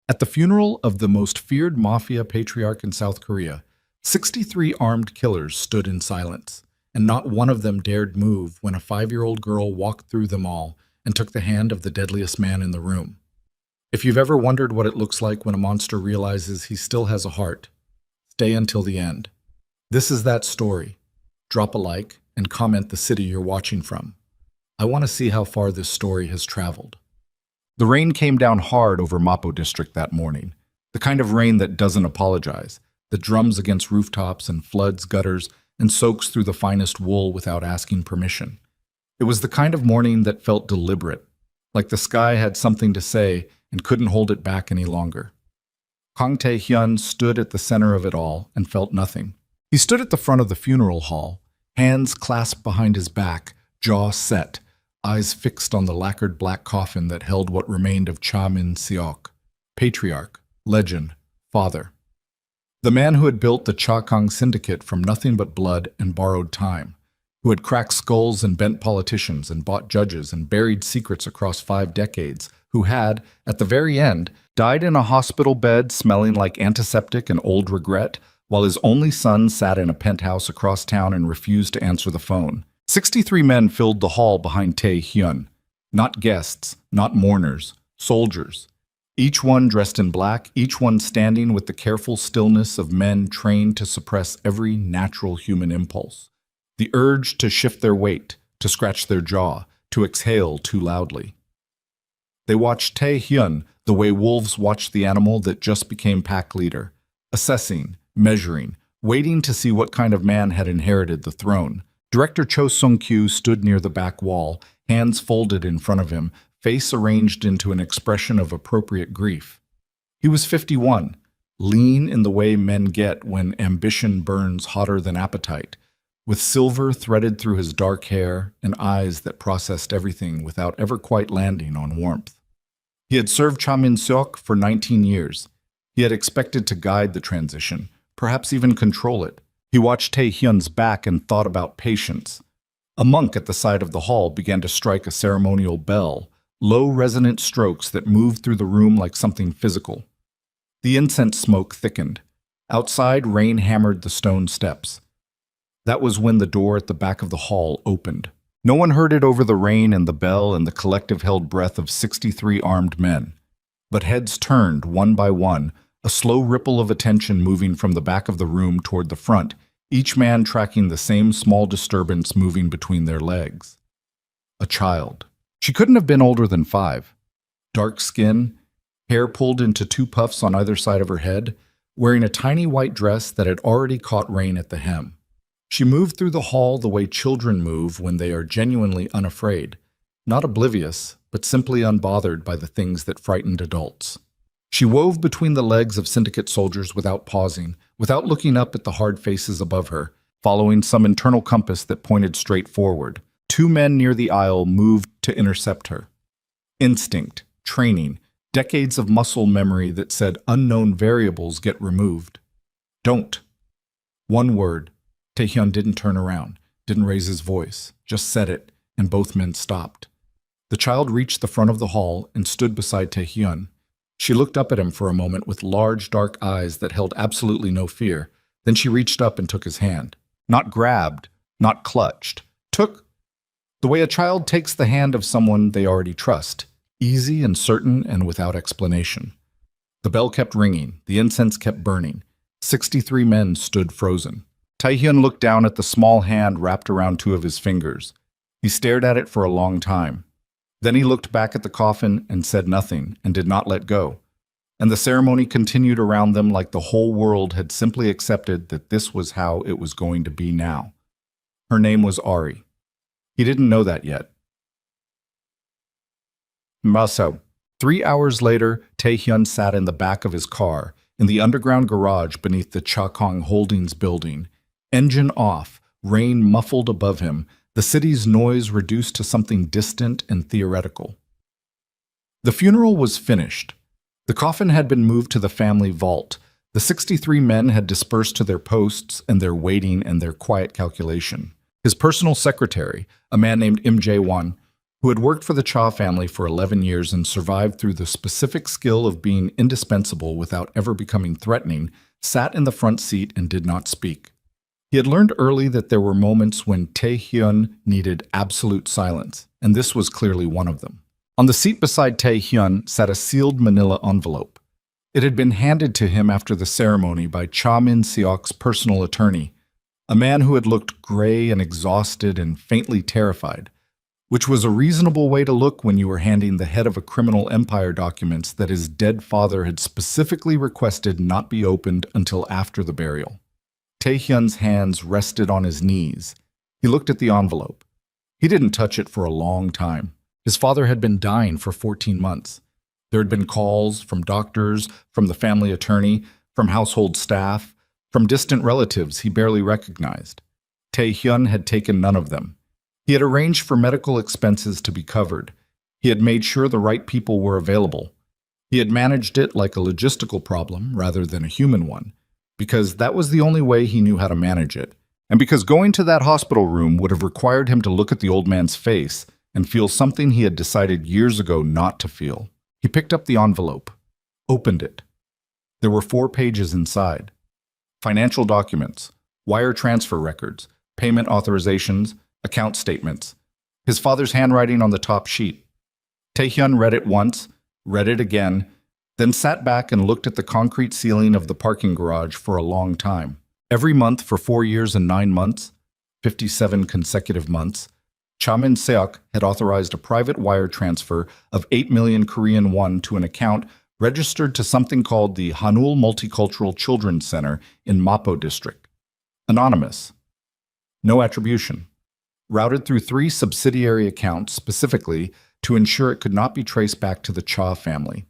At the funeral of the most feared mafia patriarch in South Korea, 63 armed killers stood in silence, and not one of them dared move when a 5-year-old girl walked through them all and took the hand of the deadliest man in the room. If you've ever wondered what it looks like when a monster realizes he still has a heart, stay until the end. This is that story. Drop a like and comment the city you're watching from. I want to see how far this story has traveled. The rain came down hard over Mapo district that morning, the kind of rain that doesn't apologize, that drums against rooftops and floods gutters and soaks through the finest wool without asking permission. It was the kind of morning that felt deliberate, like the sky had something to say and couldn't hold it back any longer. Kang Tae-hyun stood at the center of it all and felt nothing. He stood at the front of the funeral hall, hands clasped behind his back, jaw set, eyes fixed on the lacquered black coffin that held what remained of Cha Min-seok, patriarch, legend, father. The man who had built the Cha Kang syndicate from nothing but blood and borrowed time, who had cracked skulls and bent politicians and bought judges and buried secrets across 5 decades, who had, at the very end, died in a hospital bed smelling like antiseptic and old regret, while his only son sat in a penthouse across town and refused to answer the phone. 63 men filled the hall behind Tae-hyun. Not guests, not mourners, soldiers. Each one dressed in black, each one standing with the careful stillness of men trained to suppress every natural human impulse. The urge to shift their weight, to scratch their jaw, to exhale too loudly. They watched Tae-hyun the way wolves watch the animal that just became pack leader, assessing, measuring, waiting to see what kind of man had inherited the throne. Director Cho Sung-kyu stood near the back wall, hands folded in front of him, face arranged into an expression of appropriate grief. He was 51, lean in the way men get when ambition burns hotter than appetite, with silver threaded through his dark hair and eyes that processed everything without ever quite landing on warmth. He had served Cha Min-seok for 19 years. He had expected to guide the transition, perhaps even control it. He watched Tae-hyun's back and thought about patience. A monk at the side of the hall began to strike a ceremonial bell, low resonant strokes that moved through the room like something physical. The incense smoke thickened. Outside, rain hammered the stone steps. That was when the door at the back of the hall opened. No one heard it over the rain and the bell and the collective held breath of 63 armed men. But heads turned, one by one, a slow ripple of attention moving from the back of the room toward the front, each man tracking the same small disturbance moving between their legs. A child. She couldn't have been older than 5. Dark skin, hair pulled into 2 puffs on either side of her head, wearing a tiny white dress that had already caught rain at the hem. She moved through the hall the way children move when they are genuinely unafraid, not oblivious, but simply unbothered by the things that frightened adults. She wove between the legs of syndicate soldiers without pausing, without looking up at the hard faces above her, following some internal compass that pointed straight forward. 2 men near the aisle moved to intercept her. Instinct, training, decades of muscle memory that said unknown variables get removed. Don't. One word. Tae-hyun didn't turn around, didn't raise his voice, just said it, and both men stopped. The child reached the front of the hall and stood beside Tae-hyun. She looked up at him for a moment with large, dark eyes that held absolutely no fear. Then she reached up and took his hand. Not grabbed, not clutched. Took the way a child takes the hand of someone they already trust, easy and certain and without explanation. The bell kept ringing, the incense kept burning. 63 men stood frozen. Tae-hyun looked down at the small hand wrapped around 2 of his fingers. He stared at it for a long time. Then he looked back at the coffin and said nothing and did not let go. And the ceremony continued around them like the whole world had simply accepted that this was how it was going to be now. Her name was Ari. He didn't know that yet. Maso. 3 hours later, Tae-hyun sat in the back of his car, in the underground garage beneath the Cha Kang Holdings building. Engine off, rain muffled above him, the city's noise reduced to something distant and theoretical. The funeral was finished. The coffin had been moved to the family vault. The 63 men had dispersed to their posts and their waiting and their quiet calculation. His personal secretary, a man named Im Jae-won, who had worked for the Cha family for 11 years and survived through the specific skill of being indispensable without ever becoming threatening, sat in the front seat and did not speak. He had learned early that there were moments when Tae-hyun needed absolute silence, and this was clearly one of them. On the seat beside Tae-hyun sat a sealed manila envelope. It had been handed to him after the ceremony by Cha Min-seok's personal attorney, a man who had looked gray and exhausted and faintly terrified, which was a reasonable way to look when you were handing the head of a criminal empire documents that his dead father had specifically requested not be opened until after the burial. Tae-hyun's hands rested on his knees. He looked at the envelope. He didn't touch it for a long time. His father had been dying for 14 months. There had been calls from doctors, from the family attorney, from household staff, from distant relatives he barely recognized. Tae-hyun had taken none of them. He had arranged for medical expenses to be covered. He had made sure the right people were available. He had managed it like a logistical problem rather than a human one, because that was the only way he knew how to manage it, and because going to that hospital room would have required him to look at the old man's face and feel something he had decided years ago not to feel. He picked up the envelope, opened it. There were 4 pages inside. Financial documents, wire transfer records, payment authorizations, account statements. His father's handwriting on the top sheet. Tae-hyun read it once, read it again, then sat back and looked at the concrete ceiling of the parking garage for a long time. Every month for 4 years and 9 months, 57 consecutive months, Cha Min-seok had authorized a private wire transfer of 8 million Korean won to an account registered to something called the Hanul Multicultural Children's Center in Mapo District. Anonymous. No attribution. Routed through 3 subsidiary accounts specifically to ensure it could not be traced back to the Cha family.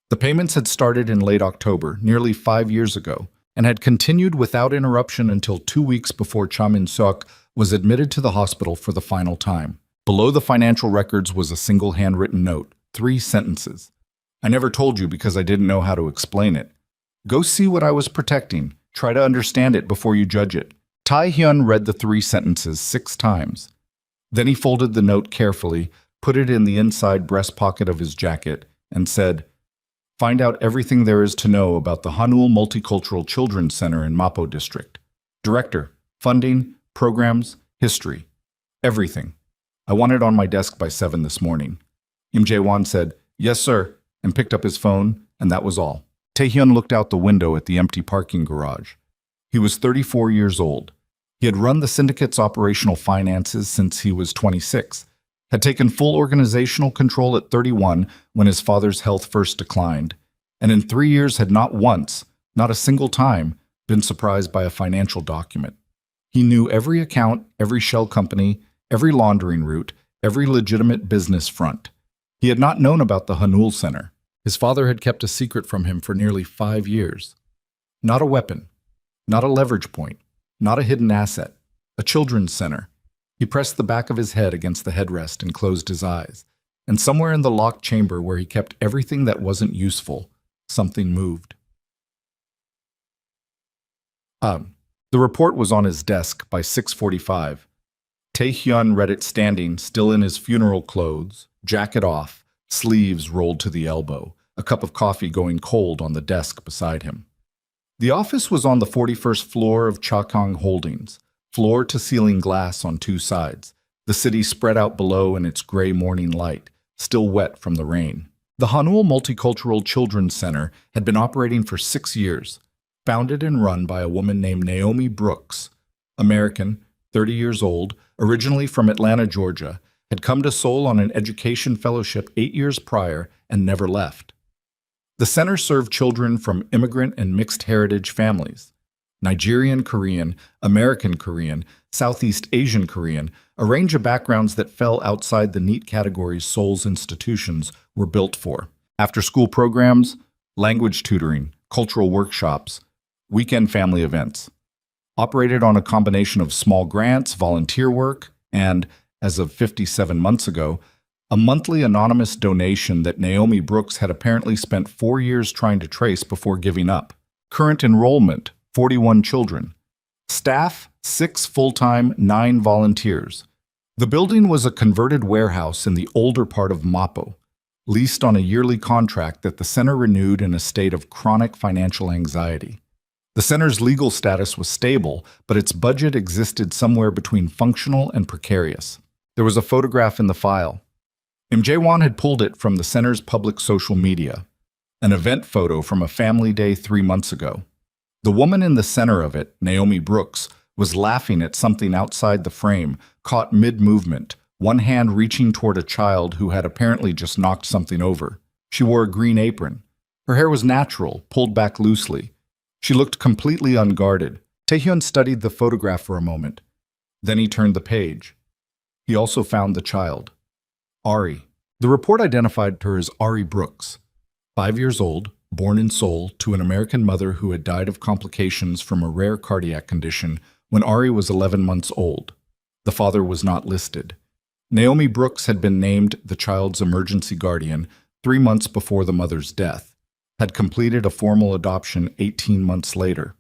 The payments had started in late October, nearly 5 years ago, and had continued without interruption until 2 weeks before Cha Min-seok was admitted to the hospital for the final time. Below the financial records was a single handwritten note, 3 sentences. I never told you because I didn't know how to explain it. Go see what I was protecting. Try to understand it before you judge it. Tae-hyun read the 3 sentences 6 times. Then he folded the note carefully, put it in the inside breast pocket of his jacket, and said, "Find out everything there is to know about the Hanul Multicultural Children's Center in Mapo District. Director, funding, programs, history. Everything. I want it on my desk by 7 this morning." Im Jae-won said, "Yes, sir," and picked up his phone, and that was all. Tae-hyun looked out the window at the empty parking garage. He was 34 years old. He had run the syndicate's operational finances since he was 26, had taken full organizational control at 31 when his father's health first declined, and in 3 years had not once, not a single time, been surprised by a financial document. He knew every account, every shell company, every laundering route, every legitimate business front. He had not known about the Hanul Center. His father had kept a secret from him for nearly 5 years. Not a weapon, not a leverage point, not a hidden asset, a children's center. He pressed the back of his head against the headrest and closed his eyes. And somewhere in the locked chamber where he kept everything that wasn't useful, something moved. The report was on his desk by 6:45. Tae-hyun read it standing, still in his funeral clothes, jacket off, sleeves rolled to the elbow, a cup of coffee going cold on the desk beside him. The office was on the 41st floor of Chakong Holdings, floor-to-ceiling glass on 2 sides, the city spread out below in its gray morning light, still wet from the rain. The Hanul Multicultural Children's Center had been operating for 6 years, founded and run by a woman named Naomi Brooks, American, 30 years old, originally from Atlanta, Georgia, had come to Seoul on an education fellowship 8 years prior and never left. The center served children from immigrant and mixed heritage families. Nigerian Korean, American Korean, Southeast Asian Korean, a range of backgrounds that fell outside the neat categories Seoul's institutions were built for. After-school programs, language tutoring, cultural workshops, weekend family events. Operated on a combination of small grants, volunteer work, and, as of 57 months ago, a monthly anonymous donation that Naomi Brooks had apparently spent 4 years trying to trace before giving up. Current enrollment, 41 children. Staff, 6 full-time, 9 volunteers. The building was a converted warehouse in the older part of Mapo, leased on a yearly contract that the center renewed in a state of chronic financial anxiety. The center's legal status was stable, but its budget existed somewhere between functional and precarious. There was a photograph in the file. Mjwan had pulled it from the center's public social media, an event photo from a family day 3 months ago. The woman in the center of it, Naomi Brooks, was laughing at something outside the frame, caught mid-movement, one hand reaching toward a child who had apparently just knocked something over. She wore a green apron. Her hair was natural, pulled back loosely. She looked completely unguarded. Taehyun studied the photograph for a moment. Then he turned the page. He also found the child. Ari. The report identified her as Ari Brooks, 5 years old, born in Seoul to an American mother who had died of complications from a rare cardiac condition when Ari was 11 months old. The father was not listed. Naomi Brooks had been named the child's emergency guardian 3 months before the mother's death, had completed a formal adoption 18 months later.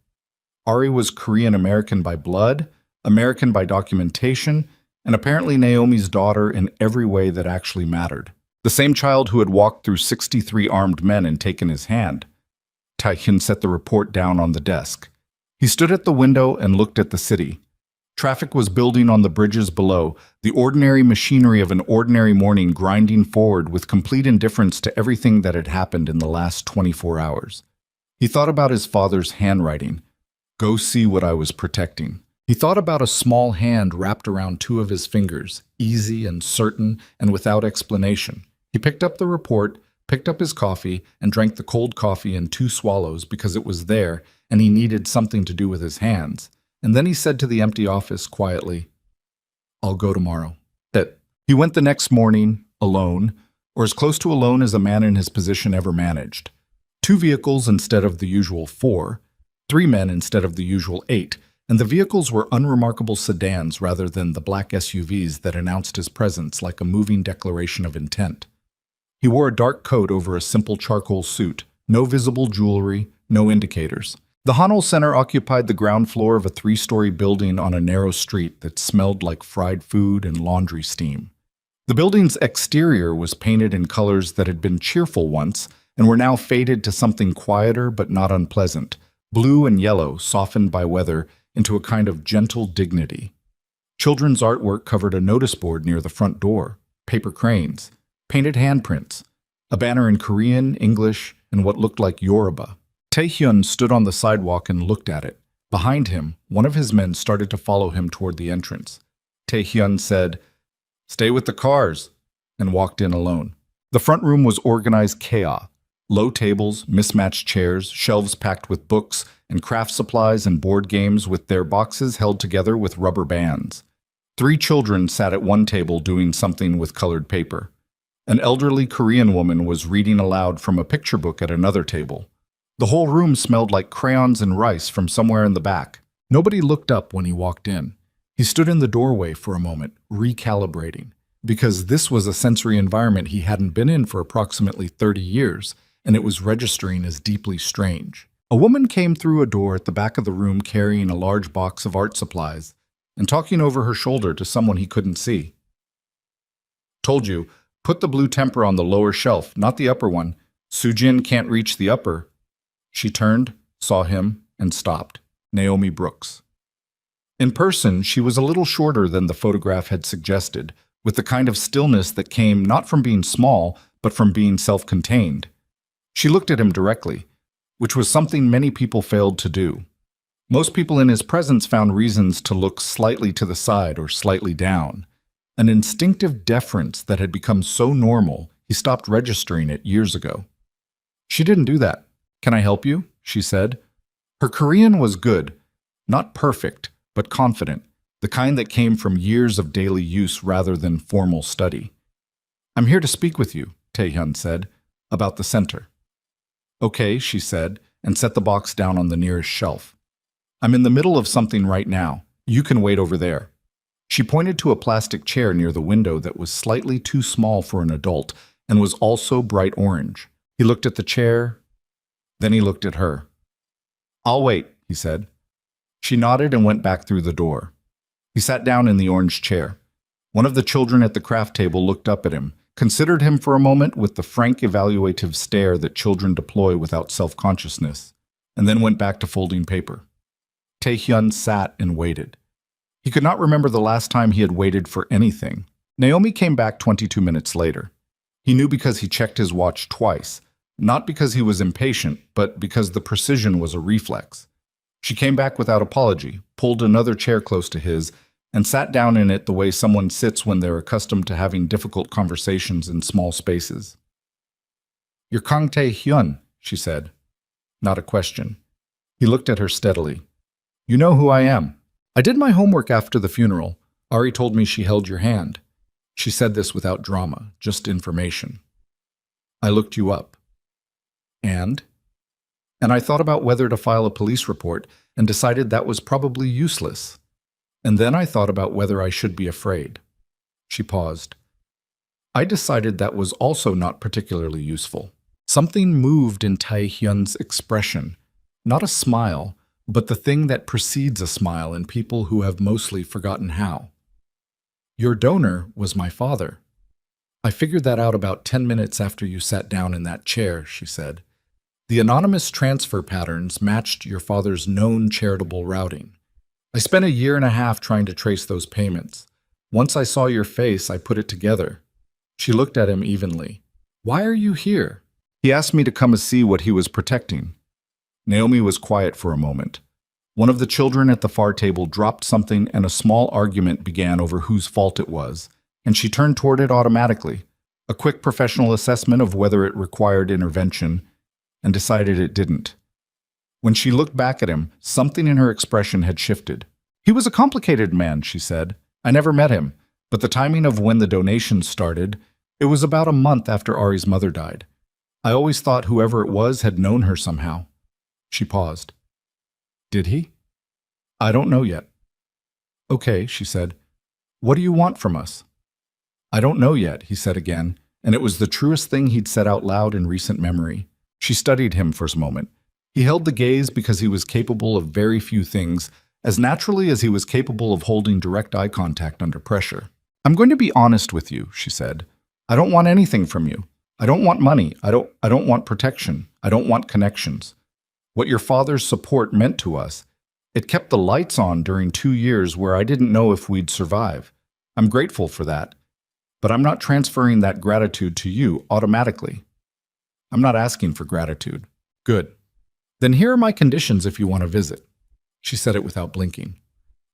Ari was Korean-American by blood, American by documentation, and apparently Naomi's daughter in every way that actually mattered. The same child who had walked through 63 armed men and taken his hand. Taehyun set the report down on the desk. He stood at the window and looked at the city. Traffic was building on the bridges below, the ordinary machinery of an ordinary morning grinding forward with complete indifference to everything that had happened in the last 24 hours. He thought about his father's handwriting. Go see what I was protecting. He thought about a small hand wrapped around 2 of his fingers, easy and certain and without explanation. He picked up the report, picked up his coffee, and drank the cold coffee in 2 swallows because it was there and he needed something to do with his hands. And then he said to the empty office quietly, I'll go tomorrow. He went the next morning, alone, or as close to alone as a man in his position ever managed. 2 vehicles instead of the usual 4, 3 men instead of the usual 8, and the vehicles were unremarkable sedans rather than the black SUVs that announced his presence like a moving declaration of intent. He wore a dark coat over a simple charcoal suit, no visible jewelry, no indicators. The Hanul Center occupied the ground floor of a 3-story building on a narrow street that smelled like fried food and laundry steam. The building's exterior was painted in colors that had been cheerful once and were now faded to something quieter but not unpleasant, blue and yellow softened by weather into a kind of gentle dignity. Children's artwork covered a notice board near the front door, paper cranes, painted handprints, a banner in Korean, English, and what looked like Yoruba. Taehyun stood on the sidewalk and looked at it. Behind him, one of his men started to follow him toward the entrance. Taehyun said, "Stay with the cars," and walked in alone. The front room was organized chaos. Low tables, mismatched chairs, shelves packed with books, and craft supplies and board games with their boxes held together with rubber bands. 3 children sat at one table doing something with colored paper. An elderly Korean woman was reading aloud from a picture book at another table. The whole room smelled like crayons and rice from somewhere in the back. Nobody looked up when he walked in. He stood in the doorway for a moment, recalibrating, because this was a sensory environment he hadn't been in for approximately 30 years, and it was registering as deeply strange. A woman came through a door at the back of the room carrying a large box of art supplies and talking over her shoulder to someone he couldn't see. "Told you, put the blue temper on the lower shelf, not the upper one. Sujin can't reach the upper." She turned, saw him, and stopped. Naomi Brooks. In person, she was a little shorter than the photograph had suggested, with the kind of stillness that came not from being small, but from being self-contained. She looked at him directly, which was something many people failed to do. Most people in his presence found reasons to look slightly to the side or slightly down. An instinctive deference that had become so normal, he stopped registering it years ago. She didn't do that. "Can I help you?" she said. Her Korean was good, not perfect, but confident, the kind that came from years of daily use rather than formal study. "I'm here to speak with you," Taehyun said, "about the center." "Okay," she said, and set the box down on the nearest shelf. "I'm in the middle of something right now. You can wait over there." She pointed to a plastic chair near the window that was slightly too small for an adult and was also bright orange. He looked at the chair, then he looked at her. "I'll wait," he said. She nodded and went back through the door. He sat down in the orange chair. One of the children at the craft table looked up at him, considered him for a moment with the frank evaluative stare that children deploy without self-consciousness, and then went back to folding paper. Tae-hyun sat and waited. He could not remember the last time he had waited for anything. Naomi came back 22 minutes later. He knew because he checked his watch twice, not because he was impatient, but because the precision was a reflex. She came back without apology, pulled another chair close to his, and sat down in it the way someone sits when they're accustomed to having difficult conversations in small spaces. "You're Kang Tae-hyun," she said. Not a question. He looked at her steadily. "You know who I am. I did my homework after the funeral. Ari told me she held your hand." She said this without drama, just information. "I looked you up." And I thought about whether to file a police report and decided that was probably useless. And then I thought about whether I should be afraid. She paused. I decided that was also not particularly useful. Something moved in Tae-hyun's expression. Not a smile, but the thing that precedes a smile in people who have mostly forgotten how. "Your donor was my father. I figured that out about 10 minutes after you sat down in that chair," she said. "The anonymous transfer patterns matched your father's known charitable routing. I spent a year and a half trying to trace those payments. Once I saw your face, I put it together." She looked at him evenly. "Why are you here?" "He asked me to come and see what he was protecting." Naomi was quiet for a moment. One of the children at the far table dropped something and a small argument began over whose fault it was, and she turned toward it automatically, a quick professional assessment of whether it required intervention, and decided it didn't. When she looked back at him, something in her expression had shifted. "He was a complicated man," she said. "I never met him, but the timing of when the donations started, it was about a month after Ari's mother died. I always thought whoever it was had known her somehow." She paused. "Did he?" "I don't know yet." "Okay," she said. "What do you want from us?" "I don't know yet," he said again, and it was the truest thing he'd said out loud in recent memory. She studied him for a moment. He held the gaze because he was capable of very few things, as naturally as he was capable of holding direct eye contact under pressure. "I'm going to be honest with you," she said. "I don't want anything from you. I don't want money. I don't want protection. I don't want connections. What your father's support meant to us, it kept the lights on during 2 years where I didn't know if we'd survive. I'm grateful for that. But I'm not transferring that gratitude to you automatically. I'm not asking for gratitude." "Good. Then here are my conditions if you want to visit." She said it without blinking.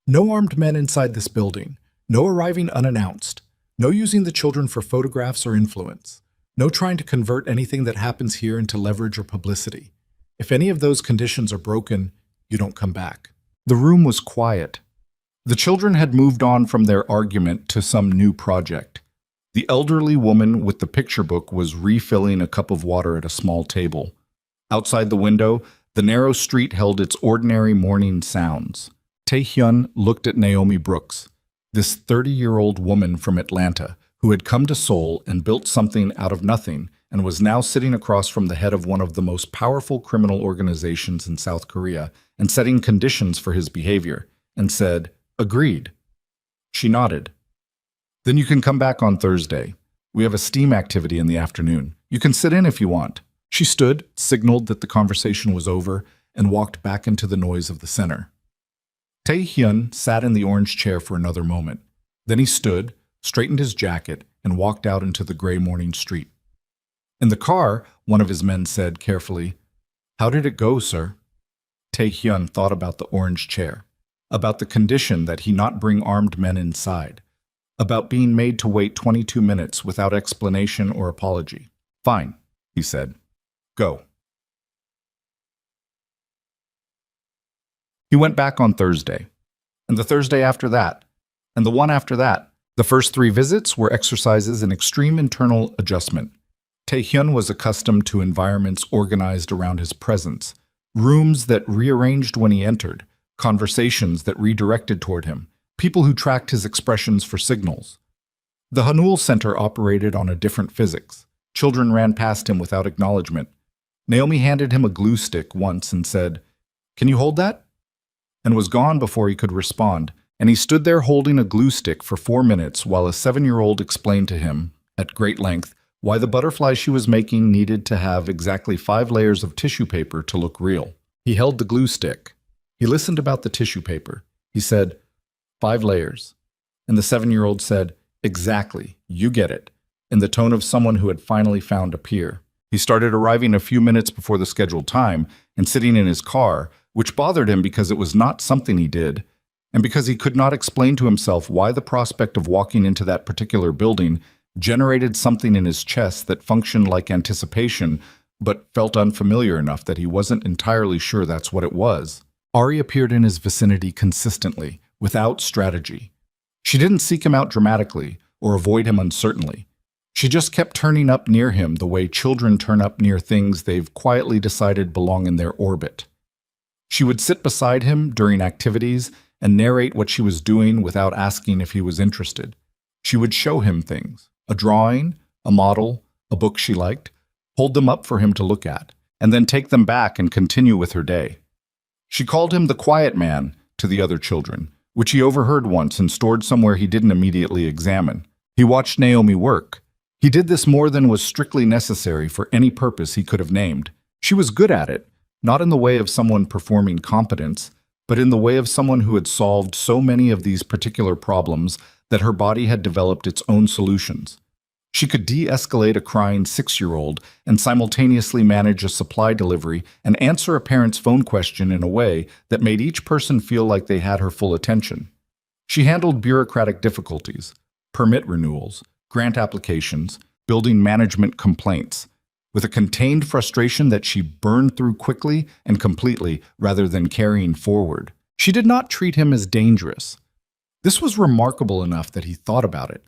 "No armed men inside this building. No arriving unannounced. No using the children for photographs or influence. No trying to convert anything that happens here into leverage or publicity. If any of those conditions are broken, you don't come back." The room was quiet. The children had moved on from their argument to some new project. The elderly woman with the picture book was refilling a cup of water at a small table. Outside the window, the narrow street held its ordinary morning sounds. Tae-hyun looked at Naomi Brooks, this 30-year-old woman from Atlanta who had come to Seoul and built something out of nothing and was now sitting across from the head of one of the most powerful criminal organizations in South Korea and setting conditions for his behavior, and said, "Agreed." She nodded. "Then you can come back on Thursday. We have a STEAM activity in the afternoon. You can sit in if you want." She stood, signaled that the conversation was over, and walked back into the noise of the center. Tae-hyun sat in the orange chair for another moment. Then he stood, straightened his jacket, and walked out into the gray morning street. In the car, one of his men said carefully, "How did it go, sir?" Tae-hyun thought about the orange chair, about the condition that he not bring armed men inside, about being made to wait 22 minutes without explanation or apology. "Fine," he said. "Go." He went back on Thursday, and the Thursday after that, and the one after that. The first 3 visits were exercises in extreme internal adjustment. Tae-hyun was accustomed to environments organized around his presence, rooms that rearranged when he entered, conversations that redirected toward him, people who tracked his expressions for signals. The Hanul Center operated on a different physics. Children ran past him without acknowledgement. Naomi handed him a glue stick once and said, "Can you hold that?" and was gone before he could respond, and he stood there holding a glue stick for 4 minutes while a 7-year-old explained to him, at great length, why the butterfly she was making needed to have exactly 5 layers of tissue paper to look real. He held the glue stick. He listened about the tissue paper. He said, 5 layers. And the 7-year-old said, exactly, you get it, in the tone of someone who had finally found a peer. He started arriving a few minutes before the scheduled time and sitting in his car, which bothered him because it was not something he did, and because he could not explain to himself why the prospect of walking into that particular building generated something in his chest that functioned like anticipation, but felt unfamiliar enough that he wasn't entirely sure that's what it was. Ari appeared in his vicinity consistently, without strategy. She didn't seek him out dramatically or avoid him uncertainly. She just kept turning up near him the way children turn up near things they've quietly decided belong in their orbit. She would sit beside him during activities and narrate what she was doing without asking if he was interested. She would show him things, a drawing, a model, a book she liked, hold them up for him to look at, and then take them back and continue with her day. She called him the quiet man to the other children, which he overheard once and stored somewhere he didn't immediately examine. He watched Naomi work. He did this more than was strictly necessary for any purpose he could have named. She was good at it, not in the way of someone performing competence, but in the way of someone who had solved so many of these particular problems that her body had developed its own solutions. She could de-escalate a crying 6-year-old and simultaneously manage a supply delivery and answer a parent's phone question in a way that made each person feel like they had her full attention. She handled bureaucratic difficulties, permit renewals, grant applications, building management complaints, with a contained frustration that she burned through quickly and completely rather than carrying forward. She did not treat him as dangerous. This was remarkable enough that he thought about it.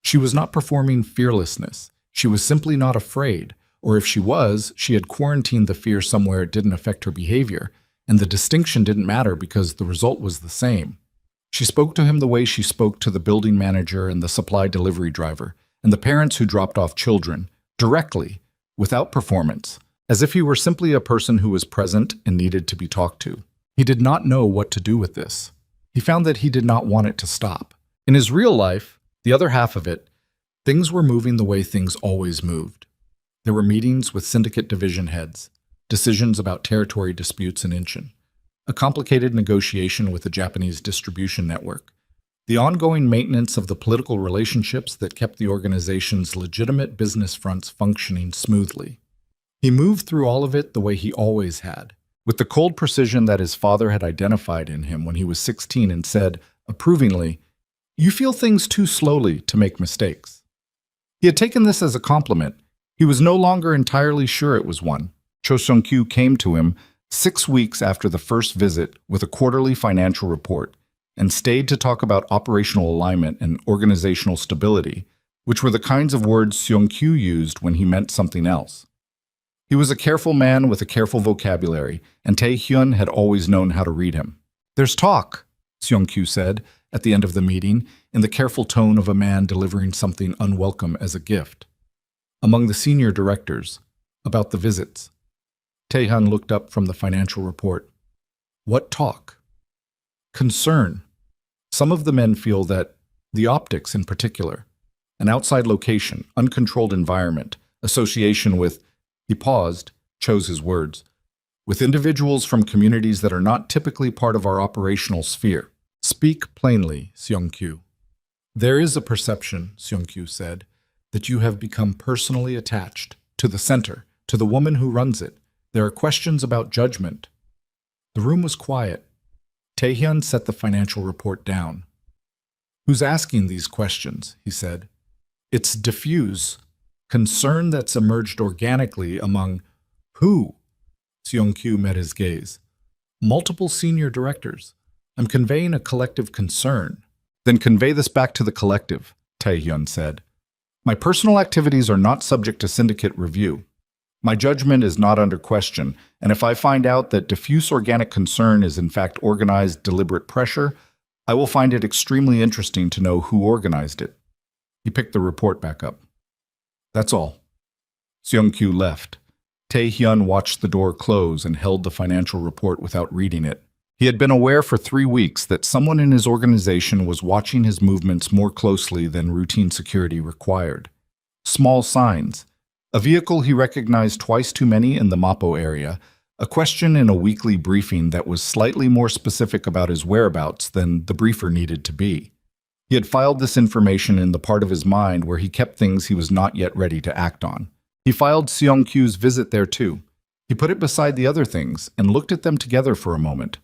She was not performing fearlessness. She was simply not afraid, or if she was, she had quarantined the fear somewhere it didn't affect her behavior, and the distinction didn't matter because the result was the same. She spoke to him the way she spoke to the building manager and the supply delivery driver, and the parents who dropped off children, directly, without performance, as if he were simply a person who was present and needed to be talked to. He did not know what to do with this. He found that he did not want it to stop. In his real life, the other half of it, things were moving the way things always moved. There were meetings with syndicate division heads, decisions about territory disputes in Incheon, a complicated negotiation with the Japanese distribution network, the ongoing maintenance of the political relationships that kept the organization's legitimate business fronts functioning smoothly. He moved through all of it the way he always had, with the cold precision that his father had identified in him when he was 16 and said, approvingly, "You feel things too slowly to make mistakes." He had taken this as a compliment. He was no longer entirely sure it was one. Cho Seung-kyu came to him 6 weeks after the first visit with a quarterly financial report and stayed to talk about operational alignment and organizational stability, which were the kinds of words Seung-kyu used when he meant something else. He was a careful man with a careful vocabulary, and Tae-hyun had always known how to read him. "There's talk," Seung-kyu said at the end of the meeting, in the careful tone of a man delivering something unwelcome as a gift. Among the senior directors, about the visits. Tae-hyun looked up from the financial report. What talk? Concern. Some of the men feel that the optics in particular, an outside location, uncontrolled environment, association with, he paused, chose his words, with individuals from communities that are not typically part of our operational sphere. Speak plainly, Seung-kyu. There is a perception, Seung-kyu said, that you have become personally attached to the center, to the woman who runs it. There are questions about judgment. The room was quiet. Tae-hyun set the financial report down. Who's asking these questions? He said. It's diffuse. Concern that's emerged organically among who? Seung-kyu met his gaze. Multiple senior directors. I'm conveying a collective concern. Then convey this back to the collective, Tae-hyun said. My personal activities are not subject to syndicate review. My judgment is not under question, and if I find out that diffuse organic concern is in fact organized deliberate pressure, I will find it extremely interesting to know who organized it. He picked the report back up. That's all. Seung-kyu left. Tae-hyun watched the door close and held the financial report without reading it. He had been aware for 3 weeks that someone in his organization was watching his movements more closely than routine security required. Small signs. A vehicle he recognized twice too many in the Mapo area, a question in a weekly briefing that was slightly more specific about his whereabouts than the briefer needed to be. He had filed this information in the part of his mind where he kept things he was not yet ready to act on. He filed Seong-kyu's visit there too. He put it beside the other things and looked at them together for a moment.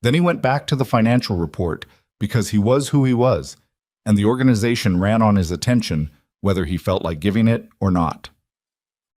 Then he went back to the financial report because he was who he was, and the organization ran on his attention whether he felt like giving it or not.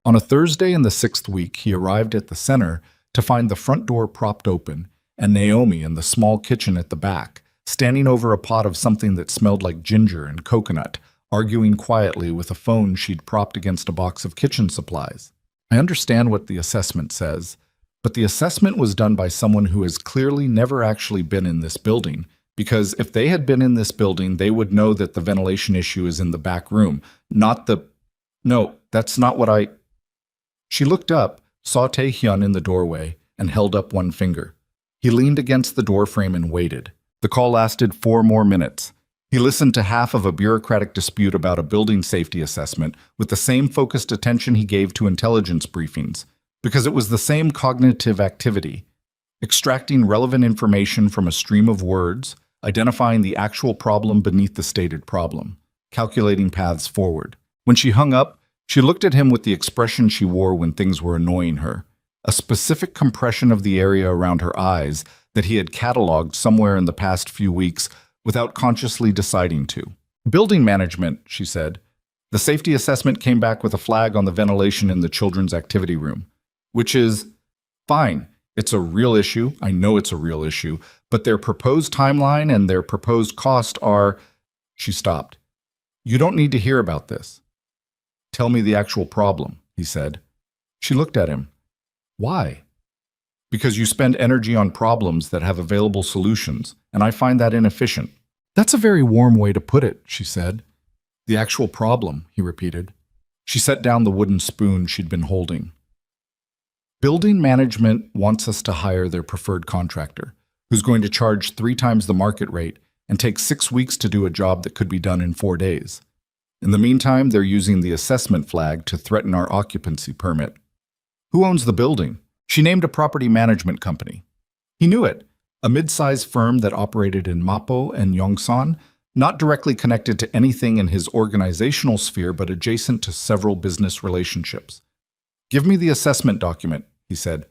On a Thursday in the 6th week, he arrived at the center to find the front door propped open and Naomi in the small kitchen at the back, standing over a pot of something that smelled like ginger and coconut, arguing quietly with a phone she'd propped against a box of kitchen supplies. I understand what the assessment says, but the assessment was done by someone who has clearly never actually been in this building, because if they had been in this building, they would know that the ventilation issue is in the back room, not the... No, that's not what I... She looked up, saw Tae-hyun in the doorway, and held up one finger. He leaned against the doorframe and waited. The call lasted 4 more minutes. He listened to half of a bureaucratic dispute about a building safety assessment with the same focused attention he gave to intelligence briefings, because it was the same cognitive activity, extracting relevant information from a stream of words, identifying the actual problem beneath the stated problem, calculating paths forward. When she hung up, she looked at him with the expression she wore when things were annoying her, a specific compression of the area around her eyes that he had cataloged somewhere in the past few weeks without consciously deciding to. Building management, she said. The safety assessment came back with a flag on the ventilation in the children's activity room, which is fine. It's a real issue. I know it's a real issue, but their proposed timeline and their proposed cost are... She stopped. You don't need to hear about this. Tell me the actual problem, he said. She looked at him. Why? Because you spend energy on problems that have available solutions, and I find that inefficient. That's a very warm way to put it, she said. The actual problem, he repeated. She set down the wooden spoon she'd been holding. Building management wants us to hire their preferred contractor, who's going to charge 3 times the market rate and take 6 weeks to do a job that could be done in 4 days. In the meantime, they're using the assessment flag to threaten our occupancy permit. Who owns the building? She named a property management company. He knew it, a mid-sized firm that operated in Mapo and Yongsan, not directly connected to anything in his organizational sphere but adjacent to several business relationships. Give me the assessment document, he said.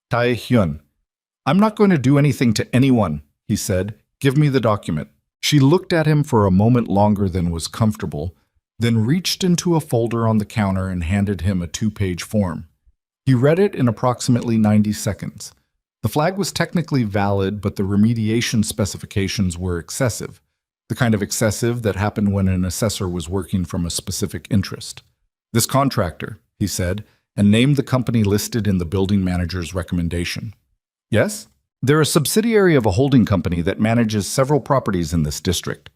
Tae-hyun. I'm not going to do anything to anyone, he said. Give me the document. She looked at him for a moment longer than was comfortable, then reached into a folder on the counter and handed him a 2-page form. He read it in approximately 90 seconds. The flag was technically valid, but the remediation specifications were excessive, the kind of excessive that happened when an assessor was working from a specific interest. This contractor, he said, and named the company listed in the building manager's recommendation. Yes? They're a subsidiary of a holding company that manages several properties in this district.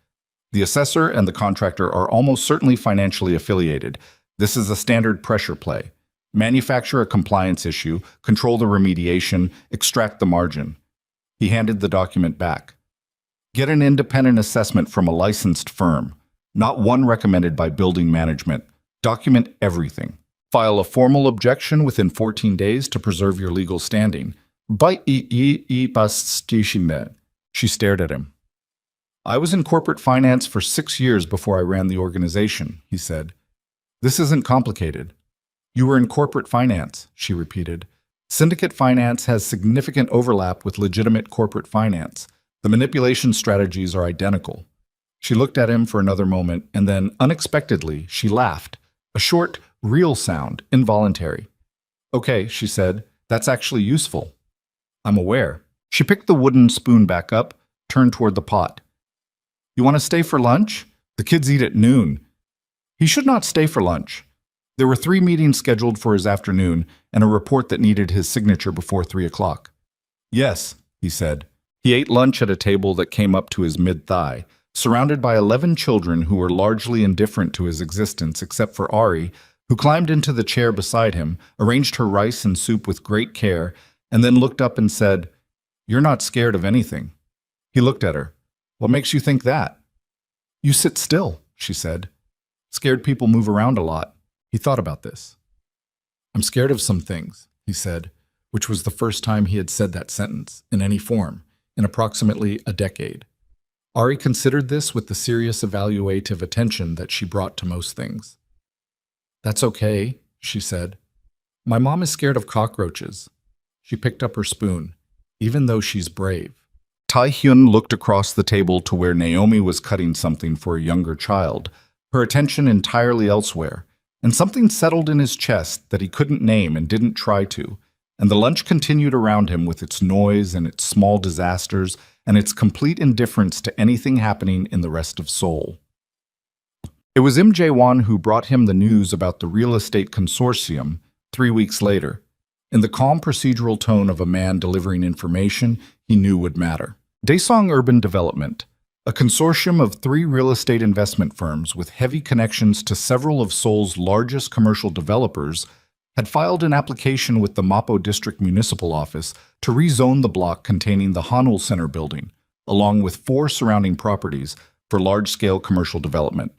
The assessor and the contractor are almost certainly financially affiliated. This is a standard pressure play. Manufacture a compliance issue, control the remediation, extract the margin. He handed the document back. Get an independent assessment from a licensed firm, not one recommended by building management. Document everything. File a formal objection within 14 days to preserve your legal standing. She stared at him. I was in corporate finance for 6 years before I ran the organization, he said. This isn't complicated. You were in corporate finance, she repeated. Syndicate finance has significant overlap with legitimate corporate finance. The manipulation strategies are identical. She looked at him for another moment, and then, unexpectedly, she laughed. A short, real sound, involuntary. Okay, she said, that's actually useful. I'm aware. She picked the wooden spoon back up, turned toward the pot. You want to stay for lunch? The kids eat at noon. He should not stay for lunch. There were 3 meetings scheduled for his afternoon and a report that needed his signature before 3 o'clock. Yes, he said. He ate lunch at a table that came up to his mid-thigh, surrounded by 11 children who were largely indifferent to his existence except for Ari, who climbed into the chair beside him, arranged her rice and soup with great care, and then looked up and said, You're not scared of anything. He looked at her. What makes you think that? You sit still, she said. Scared people move around a lot. He thought about this. I'm scared of some things, he said, which was the first time he had said that sentence, in any form, in approximately a decade. Ari considered this with the serious evaluative attention that she brought to most things. That's okay, she said. My mom is scared of cockroaches. She picked up her spoon, even though she's brave. Tae-hyun looked across the table to where Naomi was cutting something for a younger child, her attention entirely elsewhere, and something settled in his chest that he couldn't name and didn't try to, and the lunch continued around him with its noise and its small disasters and its complete indifference to anything happening in the rest of Seoul. It was Im Jae-won who brought him the news about the real estate consortium 3 weeks later, in the calm procedural tone of a man delivering information he knew would matter. Daesong Urban Development, a consortium of 3 real estate investment firms with heavy connections to several of Seoul's largest commercial developers, had filed an application with the Mapo District Municipal Office to rezone the block containing the Hanul Center building, along with 4 surrounding properties, for large-scale commercial development.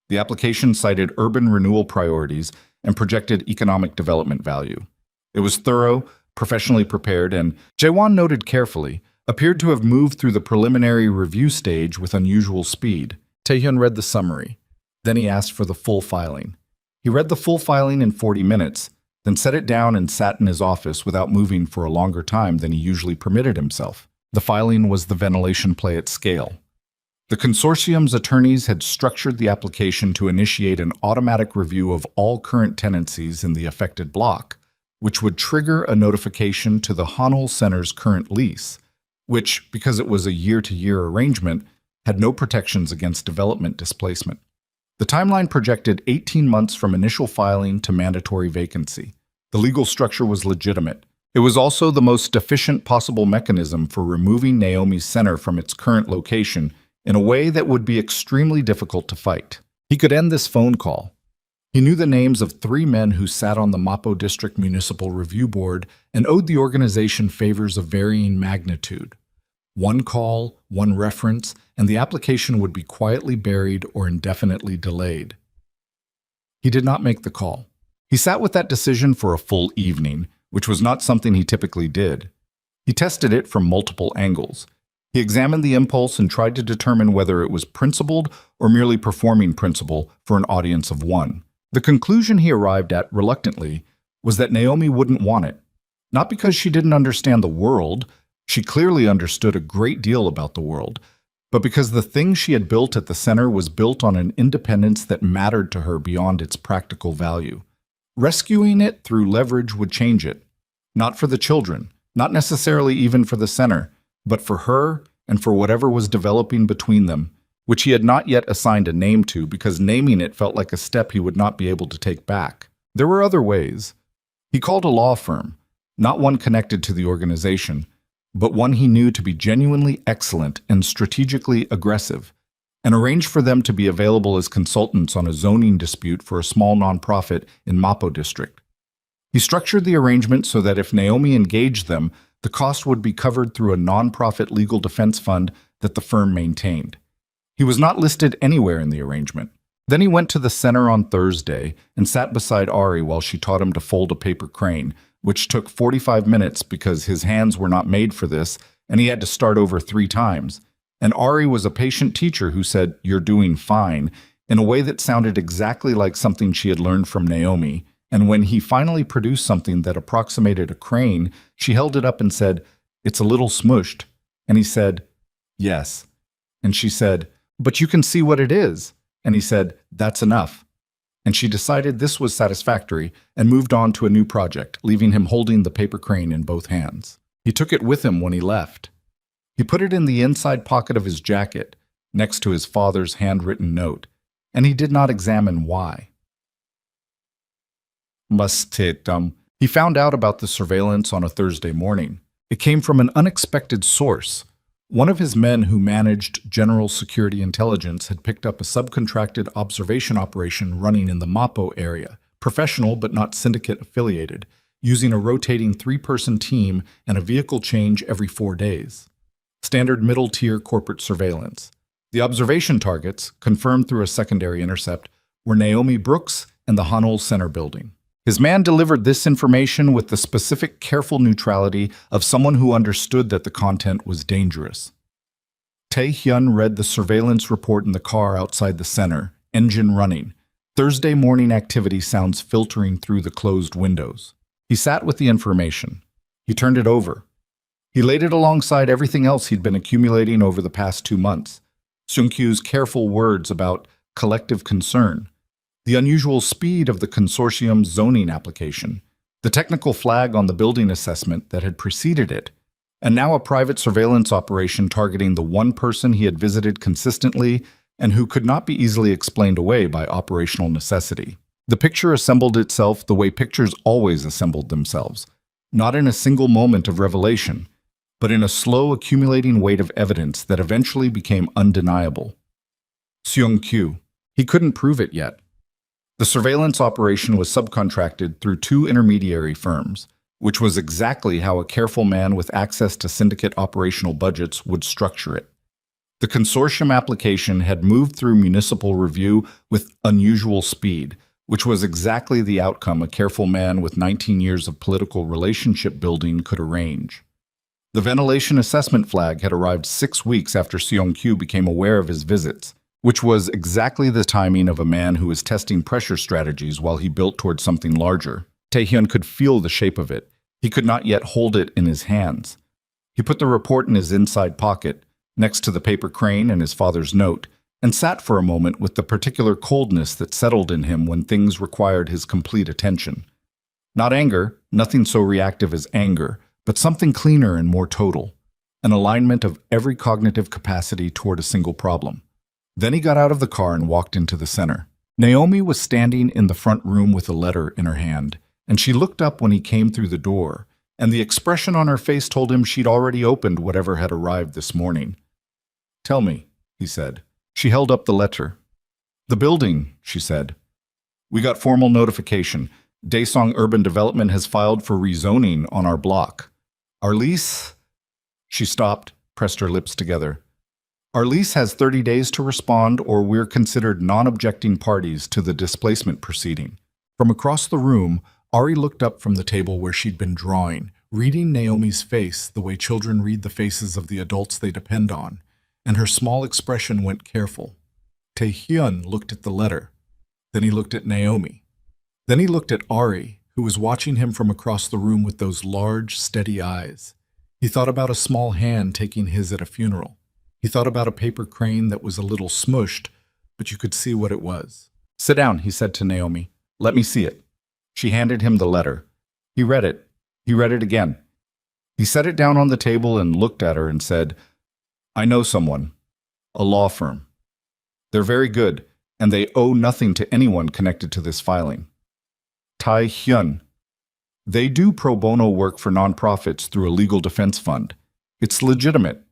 The application cited urban renewal priorities and projected economic development value. It was thorough, professionally prepared, and, Jae-won noted carefully, appeared to have moved through the preliminary review stage with unusual speed. Tae-hyun read the summary. Then he asked for the full filing. He read the full filing in 40 minutes, then set it down and sat in his office without moving for a longer time than he usually permitted himself. The filing was the ventilation play at scale. The consortium's attorneys had structured the application to initiate an automatic review of all current tenancies in the affected block, which would trigger a notification to the Hanul Center's current lease, which, because it was a year-to-year arrangement, had no protections against development displacement. The timeline projected 18 months from initial filing to mandatory vacancy. The legal structure was legitimate. It was also the most efficient possible mechanism for removing Naomi's center from its current location in a way that would be extremely difficult to fight. He could end this phone call. He knew the names of 3 men who sat on the Mapo District Municipal Review Board and owed the organization favors of varying magnitude. 1 call, 1 reference, and the application would be quietly buried or indefinitely delayed. He did not make the call. He sat with that decision for a full evening, which was not something he typically did. He tested it from multiple angles. He examined the impulse and tried to determine whether it was principled or merely performing principle for an audience of 1. The conclusion he arrived at reluctantly was that Naomi wouldn't want it. Not because she didn't understand the world, she clearly understood a great deal about the world, but because the thing she had built at the center was built on an independence that mattered to her beyond its practical value. Rescuing it through leverage would change it. Not for the children, not necessarily even for the center, but for her and for whatever was developing between them, which he had not yet assigned a name to because naming it felt like a step he would not be able to take back. There were other ways. He called a law firm, not one connected to the organization, but one he knew to be genuinely excellent and strategically aggressive, and arranged for them to be available as consultants on a zoning dispute for a small nonprofit in Mapo District. He structured the arrangement so that if Naomi engaged them, the cost would be covered through a nonprofit legal defense fund that the firm maintained. He was not listed anywhere in the arrangement. Then he went to the center on Thursday and sat beside Ari while she taught him to fold a paper crane, which took 45 minutes because his hands were not made for this and he had to start over 3 times. And Ari was a patient teacher who said, "You're doing fine," in a way that sounded exactly like something she had learned from Naomi. And when he finally produced something that approximated a crane, she held it up and said, "It's a little smushed." And he said, "Yes." And she said, "But you can see what it is." And he said, "That's enough." And she decided this was satisfactory and moved on to a new project, leaving him holding the paper crane in both hands. He took it with him when he left. He put it in the inside pocket of his jacket, next to his father's handwritten note, and he did not examine why. He found out about the surveillance on a Thursday morning. It came from an unexpected source. One of his men who managed General Security Intelligence had picked up a subcontracted observation operation running in the Mapo area, professional but not syndicate affiliated, using a rotating 3-person team and a vehicle change every 4 days. Standard middle-tier corporate surveillance. The observation targets, confirmed through a secondary intercept, were Naomi Brooks and the Hanol Center building. His man delivered this information with the specific, careful neutrality of someone who understood that the content was dangerous. Tae-hyun read the surveillance report in the car outside the center, engine running. Thursday morning activity sounds filtering through the closed windows. He sat with the information. He turned it over. He laid it alongside everything else he'd been accumulating over the past 2 months. Seung-kyu's careful words about collective concern, the unusual speed of the consortium's zoning application, the technical flag on the building assessment that had preceded it, and now a private surveillance operation targeting the one person he had visited consistently and who could not be easily explained away by operational necessity. The picture assembled itself the way pictures always assembled themselves, not in a single moment of revelation, but in a slow accumulating weight of evidence that eventually became undeniable. Seung-kyu. He couldn't prove it yet. The surveillance operation was subcontracted through 2 intermediary firms, which was exactly how a careful man with access to syndicate operational budgets would structure it. The consortium application had moved through municipal review with unusual speed, which was exactly the outcome a careful man with 19 years of political relationship building could arrange. The ventilation assessment flag had arrived 6 weeks after Seung-kyu became aware of his visits, which was exactly the timing of a man who was testing pressure strategies while he built towards something larger. Tae-hyun could feel the shape of it. He could not yet hold it in his hands. He put the report in his inside pocket, next to the paper crane and his father's note, and sat for a moment with the particular coldness that settled in him when things required his complete attention. Not anger, nothing so reactive as anger, but something cleaner and more total, an alignment of every cognitive capacity toward a single problem. Then he got out of the car and walked into the center. Naomi was standing in the front room with a letter in her hand, and she looked up when he came through the door, and the expression on her face told him she'd already opened whatever had arrived this morning. "Tell me," he said. She held up the letter. "The building," she said. "We got formal notification. Daesong Urban Development has filed for rezoning on our block. Our lease—" She stopped, pressed her lips together. "Our lease has 30 days to respond, or we're considered non-objecting parties to the displacement proceeding." From across the room, Ari looked up from the table where she'd been drawing, reading Naomi's face the way children read the faces of the adults they depend on, and her small expression went careful. Tae-hyun looked at the letter. Then he looked at Naomi. Then he looked at Ari, who was watching him from across the room with those large, steady eyes. He thought about a small hand taking his at a funeral. He thought about a paper crane that was a little smushed, but you could see what it was. "Sit down," he said to Naomi. "Let me see it." She handed him the letter. He read it. He read it again. He set it down on the table and looked at her and said, "I know someone. A law firm. They're very good, and they owe nothing to anyone connected to this filing. Tae-hyun. They do pro bono work for nonprofits through a legal defense fund. It's legitimate.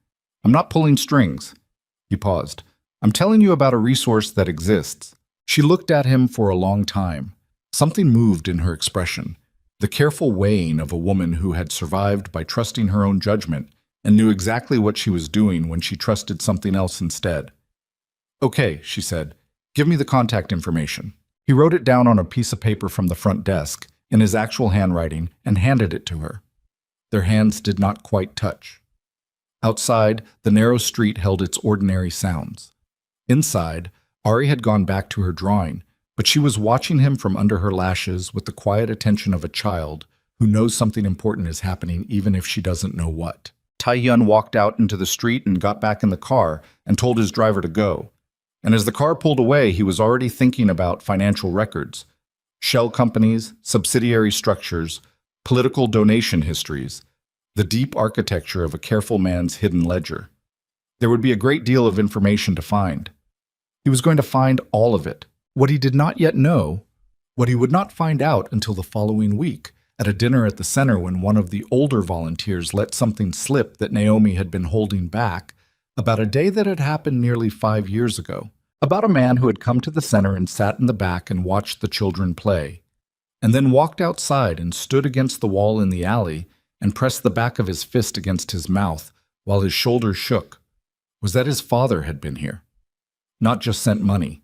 I'm not pulling strings." He paused. "I'm telling you about a resource that exists." She looked at him for a long time. Something moved in her expression, the careful weighing of a woman who had survived by trusting her own judgment and knew exactly what she was doing when she trusted something else instead. "Okay," she said. "Give me the contact information." He wrote it down on a piece of paper from the front desk, in his actual handwriting, and handed it to her. Their hands did not quite touch. Outside, the narrow street held its ordinary sounds. Inside, Ari had gone back to her drawing, but she was watching him from under her lashes with the quiet attention of a child who knows something important is happening even if she doesn't know what. Tae-hyun walked out into the street and got back in the car and told his driver to go. And as the car pulled away, he was already thinking about financial records, shell companies, subsidiary structures, political donation histories, the deep architecture of a careful man's hidden ledger. There would be a great deal of information to find. He was going to find all of it. What he did not yet know, what he would not find out until the following week, at a dinner at the center when one of the older volunteers let something slip that Naomi had been holding back about a day that had happened nearly 5 years ago, about a man who had come to the center and sat in the back and watched the children play. and then walked outside and stood against the wall in the alley and pressed the back of his fist against his mouth while his shoulders shook, was that his father had been here. Not just sent money,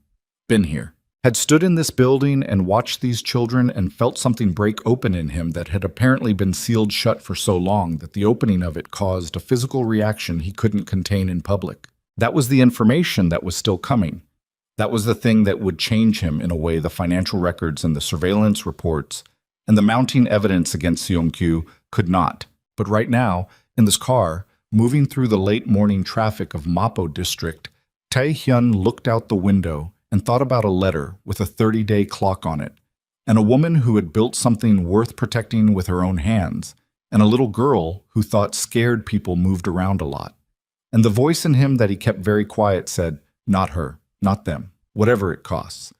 been here. Had stood in this building and watched these children and felt something break open in him that had apparently been sealed shut for so long that the opening of it caused a physical reaction he couldn't contain in public. That was the information that was still coming. That was the thing that would change him in a way the financial records and the surveillance reports and the mounting evidence against Seong-kyu could not. But right now, in this car, moving through the late morning traffic of Mapo district, Tae-hyun looked out the window and thought about a letter with a 30-day clock on it, and a woman who had built something worth protecting with her own hands, and a little girl who thought scared people moved around a lot. And the voice in him that he kept very quiet said, not her, not them, whatever it costs.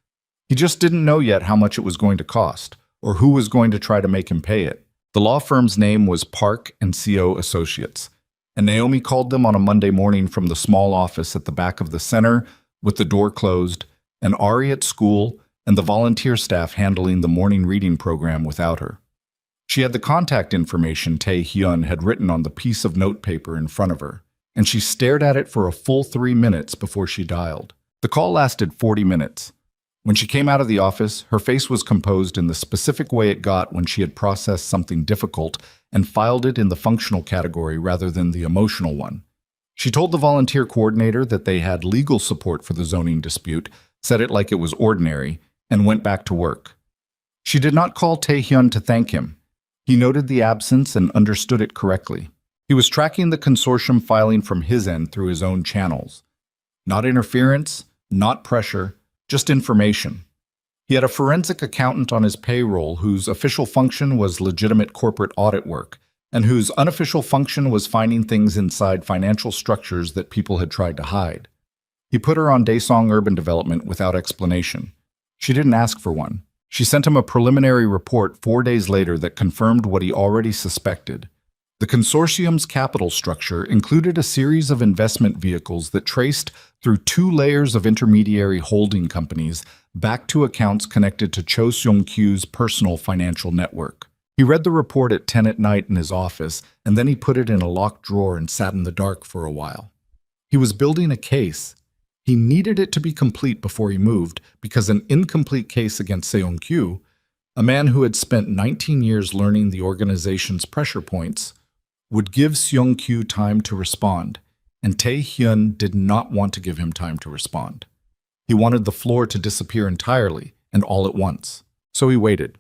He just didn't know yet how much it was going to cost, or who was going to try to make him pay it. The law firm's name was Park & Co. Associates, and Naomi called them on a Monday morning from the small office at the back of the center with the door closed, and Ari at school, and the volunteer staff handling the morning reading program without her. She had the contact information Tae-hyun had written on the piece of notepaper in front of her, and she stared at it for a full 3 minutes before she dialed. The call lasted 40 minutes. When she came out of the office, her face was composed in the specific way it got when she had processed something difficult and filed it in the functional category rather than the emotional one. She told the volunteer coordinator that they had legal support for the zoning dispute, said it like it was ordinary, and went back to work. She did not call Tae-hyun to thank him. He noted the absence and understood it correctly. He was tracking the consortium filing from his end through his own channels. Not interference, not pressure, just information. He had a forensic accountant on his payroll whose official function was legitimate corporate audit work, and whose unofficial function was finding things inside financial structures that people had tried to hide. He put her on Daesong Urban Development without explanation. She didn't ask for one. She sent him a preliminary report 4 days later that confirmed what he already suspected. The consortium's capital structure included a series of investment vehicles that traced through 2 layers of intermediary holding companies back to accounts connected to Cho Seong-kyu's personal financial network. He read the report at 10 at night in his office, and then he put it in a locked drawer and sat in the dark for a while. He was building a case. He needed it to be complete before he moved, because an incomplete case against Seong-kyu, a man who had spent 19 years learning the organization's pressure points, would give Seong-kyu time to respond, and Tae-hyun did not want to give him time to respond. He wanted the floor to disappear entirely, and all at once. So he waited.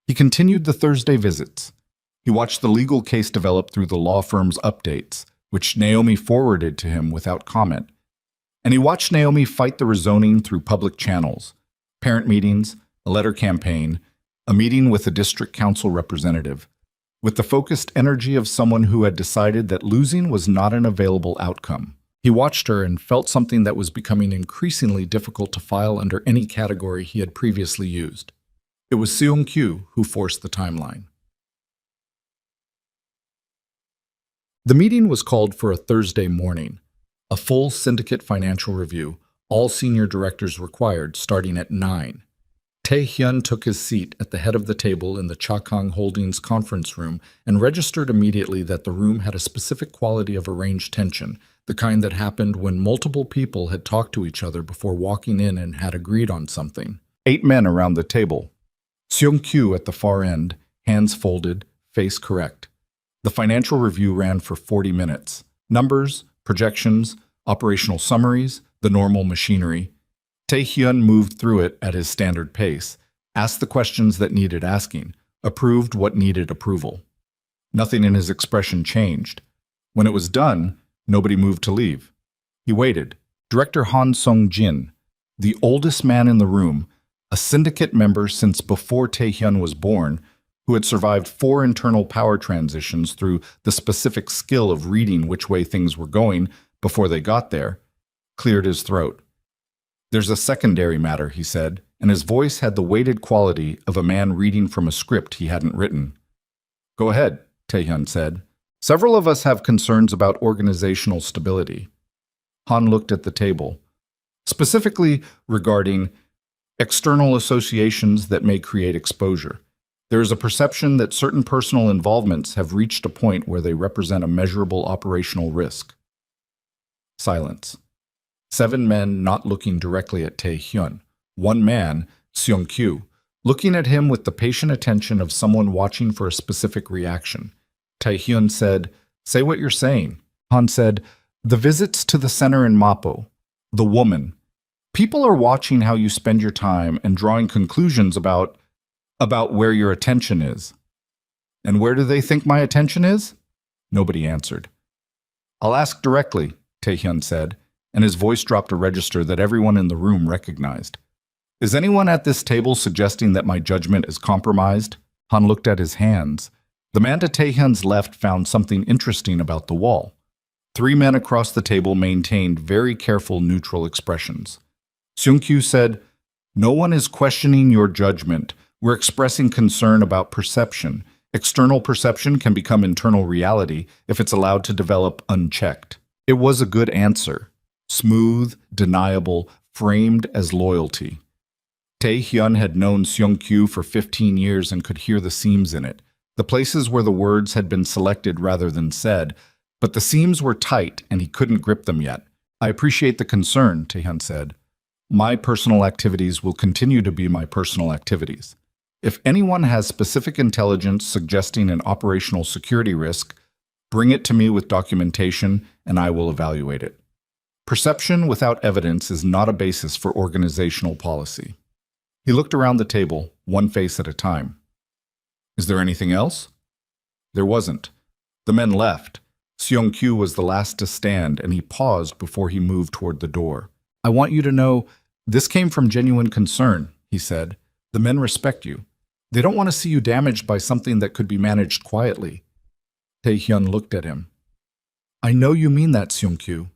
He continued the Thursday visits. He watched the legal case develop through the law firm's updates, which Naomi forwarded to him without comment. And he watched Naomi fight the rezoning through public channels, parent meetings, a letter campaign, a meeting with a district council representative, with the focused energy of someone who had decided that losing was not an available outcome. He watched her and felt something that was becoming increasingly difficult to file under any category he had previously used. It was Seong-kyu who forced the timeline. The meeting was called for a Thursday morning. A full syndicate financial review, all senior directors required, starting at 9. Tae-hyun took his seat at the head of the table in the Chakang Holdings conference room and registered immediately that the room had a specific quality of arranged tension, the kind that happened when multiple people had talked to each other before walking in and had agreed on something. 8 men around the table. Seong-kyu at the far end, hands folded, face correct. The financial review ran for 40 minutes. Numbers, projections, operational summaries, the normal machinery. Tae-hyun moved through it at his standard pace, asked the questions that needed asking, approved what needed approval. Nothing in his expression changed. When it was done, nobody moved to leave. He waited. Director Han Sung-jin, the oldest man in the room, a syndicate member since before Tae-hyun was born, who had survived 4 internal power transitions through the specific skill of reading which way things were going before they got there, cleared his throat. "There's a secondary matter," he said, and his voice had the weighted quality of a man reading from a script he hadn't written. "Go ahead," Tae-hyun said. "Several of us have concerns about organizational stability." Han looked at the table, specifically regarding external associations that may create exposure. There is a perception that certain personal involvements have reached a point where they represent a measurable operational risk. Silence. 7 men not looking directly at Tae-hyun. One man, Seong-kyu, looking at him with the patient attention of someone watching for a specific reaction. Tae-hyun said, "Say what you're saying." Han said, "The visits to the center in Mapo. The woman. People are watching how you spend your time and drawing conclusions about where your attention is." "And where do they think my attention is?" Nobody answered. "I'll ask directly," Tae-hyun said, and his voice dropped a register that everyone in the room recognized. "Is anyone at this table suggesting that my judgment is compromised?" Han looked at his hands. The man to Tae-hyun's left found something interesting about the wall. 3 men across the table maintained very careful neutral expressions. Seong-kyu said, "No one is questioning your judgment. We're expressing concern about perception. External perception can become internal reality if it's allowed to develop unchecked." It was a good answer. Smooth, deniable, framed as loyalty. Tae-hyun had known Seong-kyu for 15 years and could hear the seams in it, the places where the words had been selected rather than said, but the seams were tight and he couldn't grip them yet. "I appreciate the concern," Tae-hyun said. "My personal activities will continue to be my personal activities. If anyone has specific intelligence suggesting an operational security risk, bring it to me with documentation and I will evaluate it. Perception without evidence is not a basis for organizational policy." He looked around the table, one face at a time. "Is there anything else?" There wasn't. The men left. Seong-kyu was the last to stand, and he paused before he moved toward the door. "I want you to know, this came from genuine concern," he said. "The men respect you. They don't want to see you damaged by something that could be managed quietly." Tae-hyun looked at him. "I know you mean that, Seong-kyu."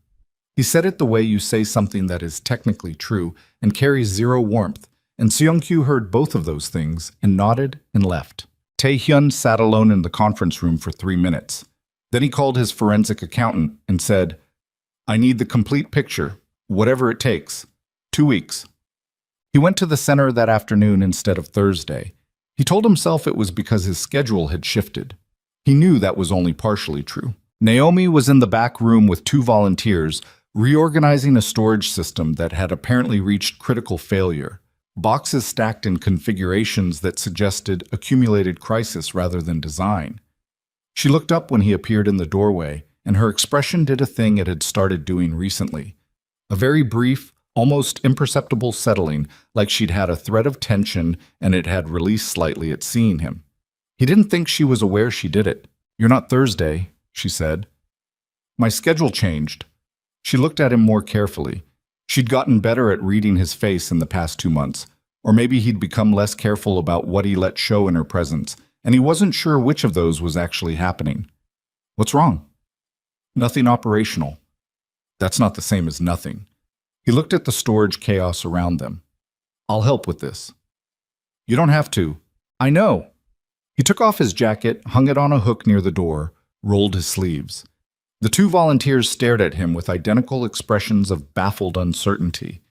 He said it the way you say something that is technically true and carries zero warmth, and Seong-kyu heard both of those things and nodded and left. Tae-hyun sat alone in the conference room for 3 minutes. Then he called his forensic accountant and said, "I need the complete picture, whatever it takes. 2 weeks." He went to the center that afternoon instead of Thursday. He told himself it was because his schedule had shifted. He knew that was only partially true. Naomi was in the back room with 2 volunteers, reorganizing a storage system that had apparently reached critical failure. Boxes stacked in configurations that suggested accumulated crisis rather than design. She looked up when he appeared in the doorway, and her expression did a thing it had started doing recently. A very brief, almost imperceptible settling, like she'd had a thread of tension and it had released slightly at seeing him. He didn't think she was aware she did it. "You're not Thursday," she said. "My schedule changed." She looked at him more carefully. She'd gotten better at reading his face in the past 2 months, or maybe he'd become less careful about what he let show in her presence, and he wasn't sure which of those was actually happening. "What's wrong?" "Nothing operational." That's not the same as nothing. He looked at the storage chaos around them. "I'll help with this." "You don't have to." "I know." He took off his jacket, hung it on a hook near the door, rolled his sleeves. The 2 volunteers stared at him with identical expressions of baffled uncertainty.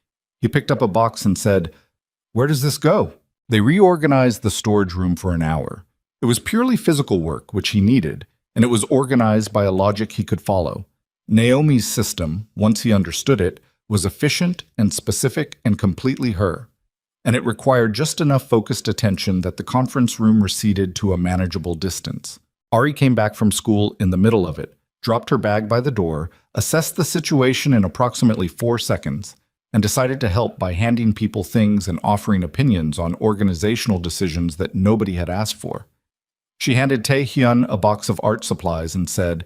He picked up a box and said, "Where does this go?" They reorganized the storage room for an hour. It was purely physical work, which he needed, and it was organized by a logic he could follow. Naomi's system, once he understood it, was efficient and specific and completely her, and it required just enough focused attention that the conference room receded to a manageable distance. Ari came back from school in the middle of it, dropped her bag by the door, assessed the situation in approximately 4 seconds, and decided to help by handing people things and offering opinions on organizational decisions that nobody had asked for. She handed Tae-hyun a box of art supplies and said,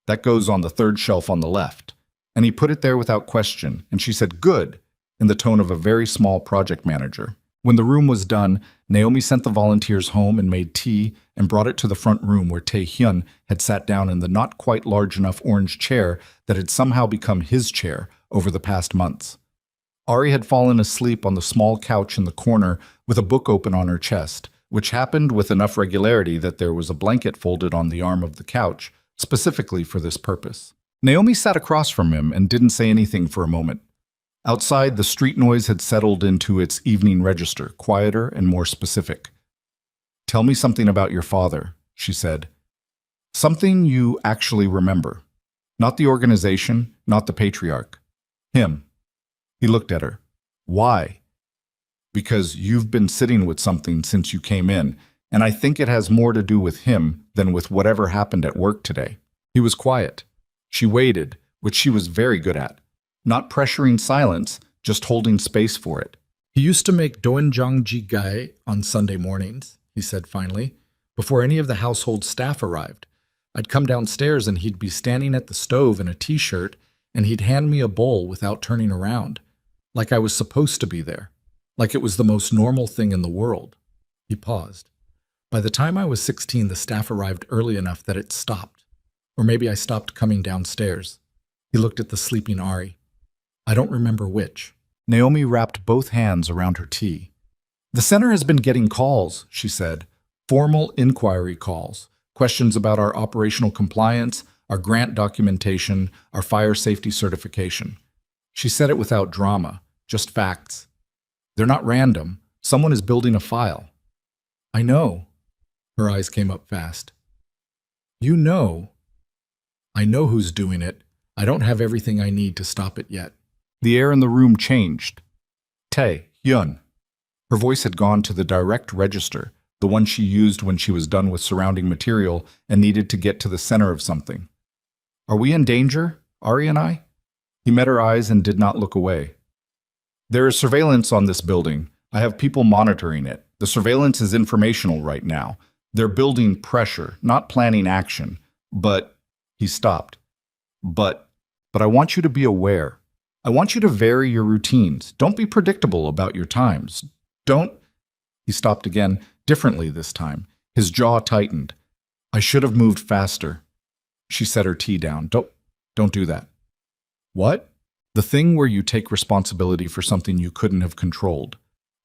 "That goes on the 3rd shelf on the left." And he put it there without question, and she said, "Good," in the tone of a very small project manager. When the room was done, Naomi sent the volunteers home and made tea and brought it to the front room where Tae-hyun had sat down in the not quite large enough orange chair that had somehow become his chair over the past months. Ari had fallen asleep on the small couch in the corner with a book open on her chest, which happened with enough regularity that there was a blanket folded on the arm of the couch, specifically for this purpose. Naomi sat across from him and didn't say anything for a moment. Outside, the street noise had settled into its evening register, quieter and more specific. Tell me something about your father, she said. Something you actually remember. Not the organization, not the patriarch. Him. He looked at her. Why? Because you've been sitting with something since you came in, and I think it has more to do with him than with whatever happened at work today. He was quiet. She waited, which she was very good at. Not pressuring silence, just holding space for it. He used to make doenjang jigai on Sunday mornings, he said finally, before any of the household staff arrived. I'd come downstairs and he'd be standing at the stove in a t-shirt, and he'd hand me a bowl without turning around, like I was supposed to be there, like it was the most normal thing in the world. He paused. By the time I was 16, the staff arrived early enough that it stopped. Or maybe I stopped coming downstairs. He looked at the sleeping Ari. I don't remember which. Naomi wrapped both hands around her tea. The center has been getting calls, she said. Formal inquiry calls. Questions about our operational compliance, our grant documentation, our fire safety certification. She said it without drama, just facts. They're not random. Someone is building a file. I know. Her eyes came up fast. You know. I know who's doing it. I don't have everything I need to stop it yet. The air in the room changed. Tae Hyun. Her voice had gone to the direct register, the one she used when she was done with surrounding material and needed to get to the center of something. Are we in danger, Ari and I? He met her eyes and did not look away. There is surveillance on this building. I have people monitoring it. The surveillance is informational right now. They're building pressure, not planning action. But, he stopped. But I want you to be aware. I want you to vary your routines. Don't be predictable about your times. Don't, he stopped again, differently this time. His jaw tightened. I should have moved faster. She set her tea down. Don't do that. What? The thing where you take responsibility for something you couldn't have controlled.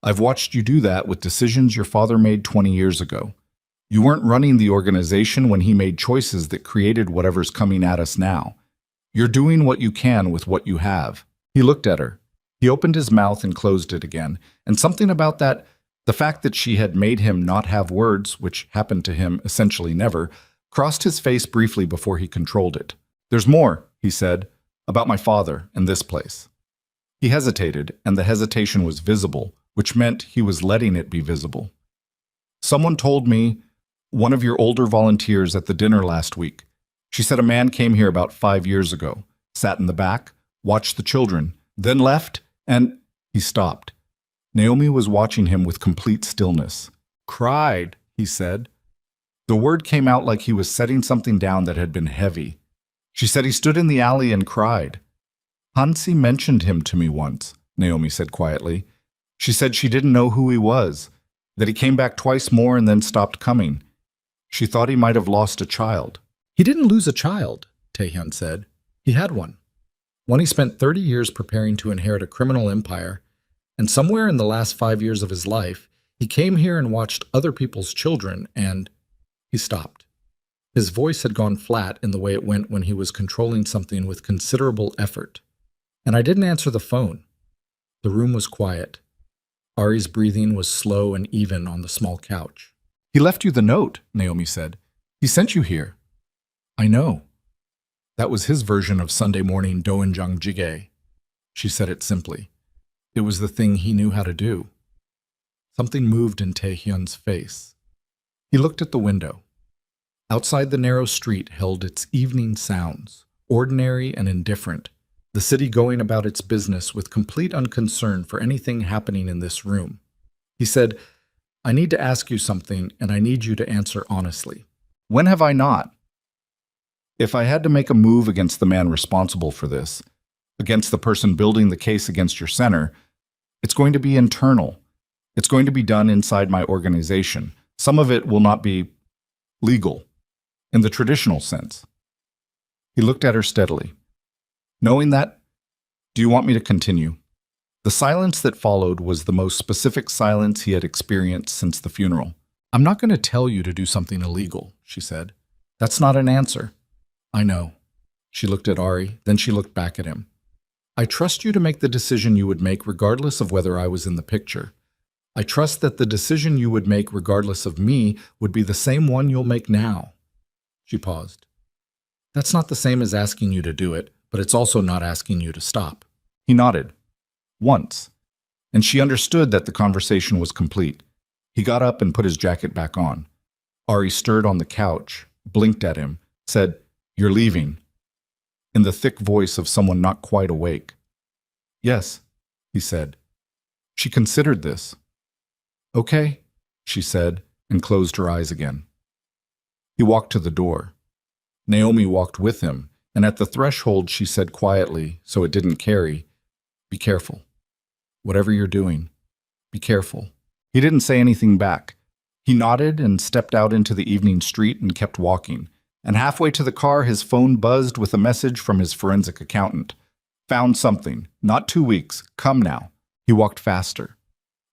I've watched you do that with decisions your father made 20 years ago. You weren't running the organization when he made choices that created whatever's coming at us now. You're doing what you can with what you have. He looked at her. He opened his mouth and closed it again, and something about that, the fact that she had made him not have words, which happened to him essentially never, crossed his face briefly before he controlled it. There's more, he said, about my father and this place. He hesitated, and the hesitation was visible, which meant he was letting it be visible. Someone told me, one of your older volunteers at the dinner last week. She said a man came here about 5 years ago, sat in the back, watched the children, then left, and he stopped. Naomi was watching him with complete stillness. Cried, he said. The word came out like he was setting something down that had been heavy. She said he stood in the alley and cried. Hansi mentioned him to me once, Naomi said quietly. She said she didn't know who he was, that he came back twice more and then stopped coming. She thought he might have lost a child. He didn't lose a child, Taehyun said. He had one. One he spent 30 years preparing to inherit a criminal empire, and somewhere in the last 5 years of his life, he came here and watched other people's children, and he stopped. His voice had gone flat in the way it went when he was controlling something with considerable effort. And I didn't answer the phone. The room was quiet. Ari's breathing was slow and even on the small couch. He left you the note, Naomi said. He sent you here. I know. That was his version of Sunday morning doenjang jjigae. She said it simply. It was the thing he knew how to do. Something moved in Taehyun's face. He looked at the window. Outside the narrow street held its evening sounds, ordinary and indifferent, the city going about its business with complete unconcern for anything happening in this room. He said, I need to ask you something, and I need you to answer honestly. When have I not? If I had to make a move against the man responsible for this, against the person building the case against your center, it's going to be internal. It's going to be done inside my organization. Some of it will not be legal, in the traditional sense. He looked at her steadily. Knowing that, do you want me to continue? The silence that followed was the most specific silence he had experienced since the funeral. I'm not going to tell you to do something illegal, she said. That's not an answer. I know. She looked at Ari, then she looked back at him. I trust you to make the decision you would make regardless of whether I was in the picture. I trust that the decision you would make regardless of me would be the same one you'll make now." She paused. "That's not the same as asking you to do it, but it's also not asking you to stop." He nodded. Once. And she understood that the conversation was complete. He got up and put his jacket back on. Ari stirred on the couch, blinked at him, said, "You're leaving," in the thick voice of someone not quite awake. "Yes," he said. She considered this. "Okay," she said, and closed her eyes again. He walked to the door. Naomi walked with him, and at the threshold she said quietly, so it didn't carry, "Be careful. Whatever you're doing, be careful." He didn't say anything back. He nodded and stepped out into the evening street and kept walking. And halfway to the car, his phone buzzed with a message from his forensic accountant. "Found something. Not 2 weeks. Come now." He walked faster.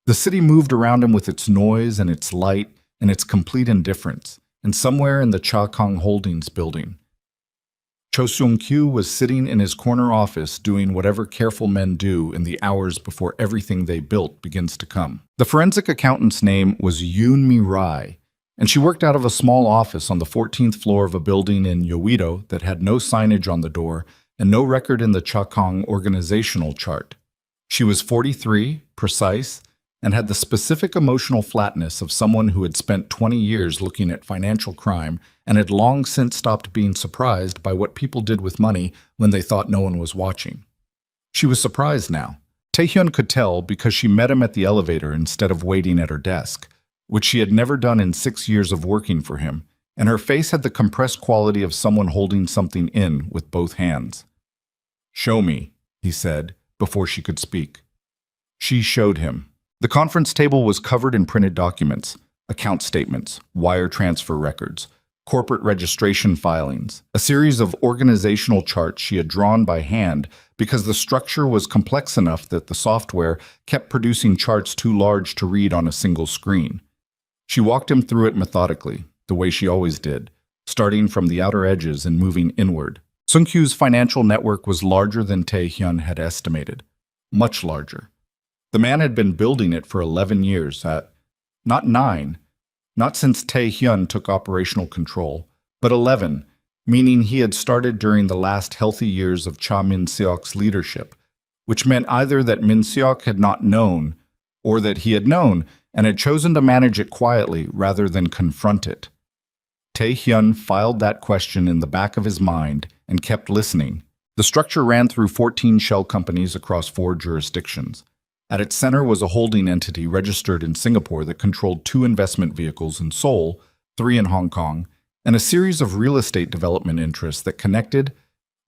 The city moved around him with its noise and its light and its complete indifference. And somewhere in the Cha Kong Holdings building, Cho Seung-kyu was sitting in his corner office doing whatever careful men do in the hours before everything they built begins to come. The forensic accountant's name was Yoon Mi-rai, and she worked out of a small office on the 14th floor of a building in Yeouido that had no signage on the door and no record in the Cha Kong organizational chart. She was 43, precise, and had the specific emotional flatness of someone who had spent 20 years looking at financial crime and had long since stopped being surprised by what people did with money when they thought no one was watching. She was surprised now. Taehyun could tell because she met him at the elevator instead of waiting at her desk, which she had never done in 6 years of working for him, and her face had the compressed quality of someone holding something in with both hands. "Show me," he said, before she could speak. She showed him. The conference table was covered in printed documents, account statements, wire transfer records, corporate registration filings, a series of organizational charts she had drawn by hand because the structure was complex enough that the software kept producing charts too large to read on a single screen. She walked him through it methodically, the way she always did, starting from the outer edges and moving inward. Seung-kyu's financial network was larger than Taehyun had estimated, much larger. The man had been building it for 11 years, not 9, not since Taehyun took operational control, but 11, meaning he had started during the last healthy years of Cha Min-seok's leadership, which meant either that Min-seok had not known, or that he had known and had chosen to manage it quietly rather than confront it. Taehyun filed that question in the back of his mind and kept listening. The structure ran through 14 shell companies across 4 jurisdictions. At its center was a holding entity registered in Singapore that controlled 2 investment vehicles in Seoul, 3 in Hong Kong, and a series of real estate development interests that connected.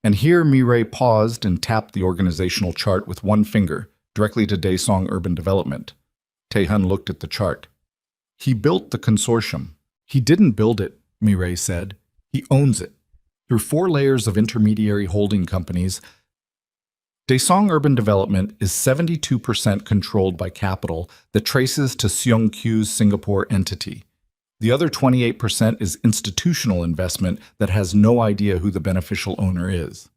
And here Mi-rai paused and tapped the organizational chart with one finger, directly to Daesong Urban Development. Taehyun looked at the chart. "He built the consortium. He didn't build it," Mi-rai said. "He owns it. Through 4 layers of intermediary holding companies, Daesong Urban Development is 72% controlled by capital that traces to Seung-kyu's Singapore entity. The other 28% is institutional investment that has no idea who the beneficial owner is."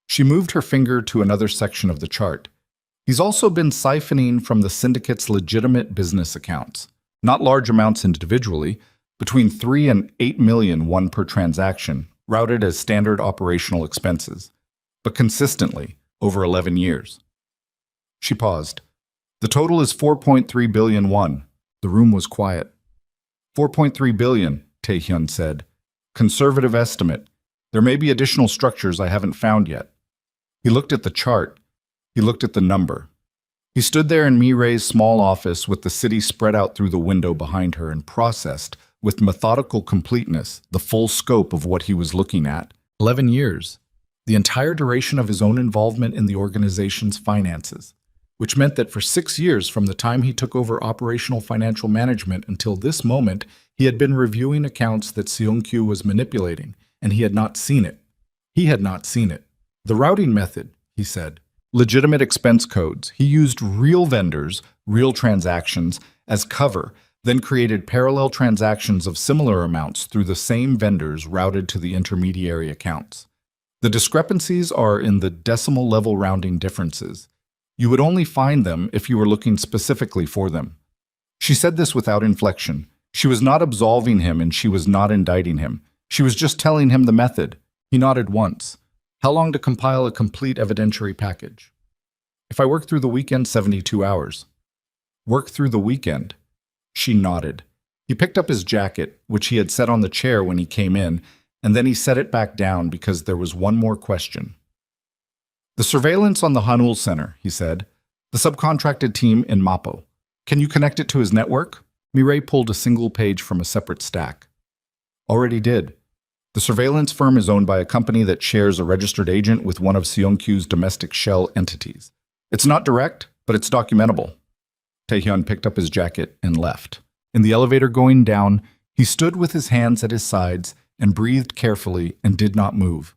She moved her finger to another section of the chart. "He's also been siphoning from the syndicate's legitimate business accounts, not large amounts individually, between 3 and 8 million one per transaction, routed as standard operational expenses, but consistently over 11 years. She paused. "The total is 4.3 billion won." The room was quiet. 4.3 billion, Taehyun said. "Conservative estimate. There may be additional structures I haven't found yet." He looked at the chart. He looked at the number. He stood there in Mi-rai's small office with the city spread out through the window behind her and processed, with methodical completeness, the full scope of what he was looking at. 11 years. The entire duration of his own involvement in the organization's finances, which meant that for 6 years from the time he took over operational financial management until this moment, he had been reviewing accounts that Seung-kyu was manipulating, and he had not seen it. He had not seen it. "The routing method," he said. "Legitimate expense codes. He used real vendors, real transactions, as cover, then created parallel transactions of similar amounts through the same vendors routed to the intermediary accounts. The discrepancies are in the decimal level rounding differences. You would only find them if you were looking specifically for them. She said this without inflection. She was not absolving him and she was not indicting him. She was just telling him the method. He nodded once. How long to compile a complete evidentiary package? If I work through the weekend, 72 hours. Work through the weekend? She nodded. He picked up his jacket, which he had set on the chair when he came in, and then he set it back down because there was one more question. The surveillance on the Hanul Center, he said. The subcontracted team in Mapo. Can you connect it to his network? Mireille pulled a single page from a separate stack. Already did. The surveillance firm is owned by a company that shares a registered agent with one of Seongkyu's domestic shell entities. It's not direct, but it's documentable. Taehyun picked up his jacket and left. In the elevator going down, he stood with his hands at his sides and breathed carefully and did not move.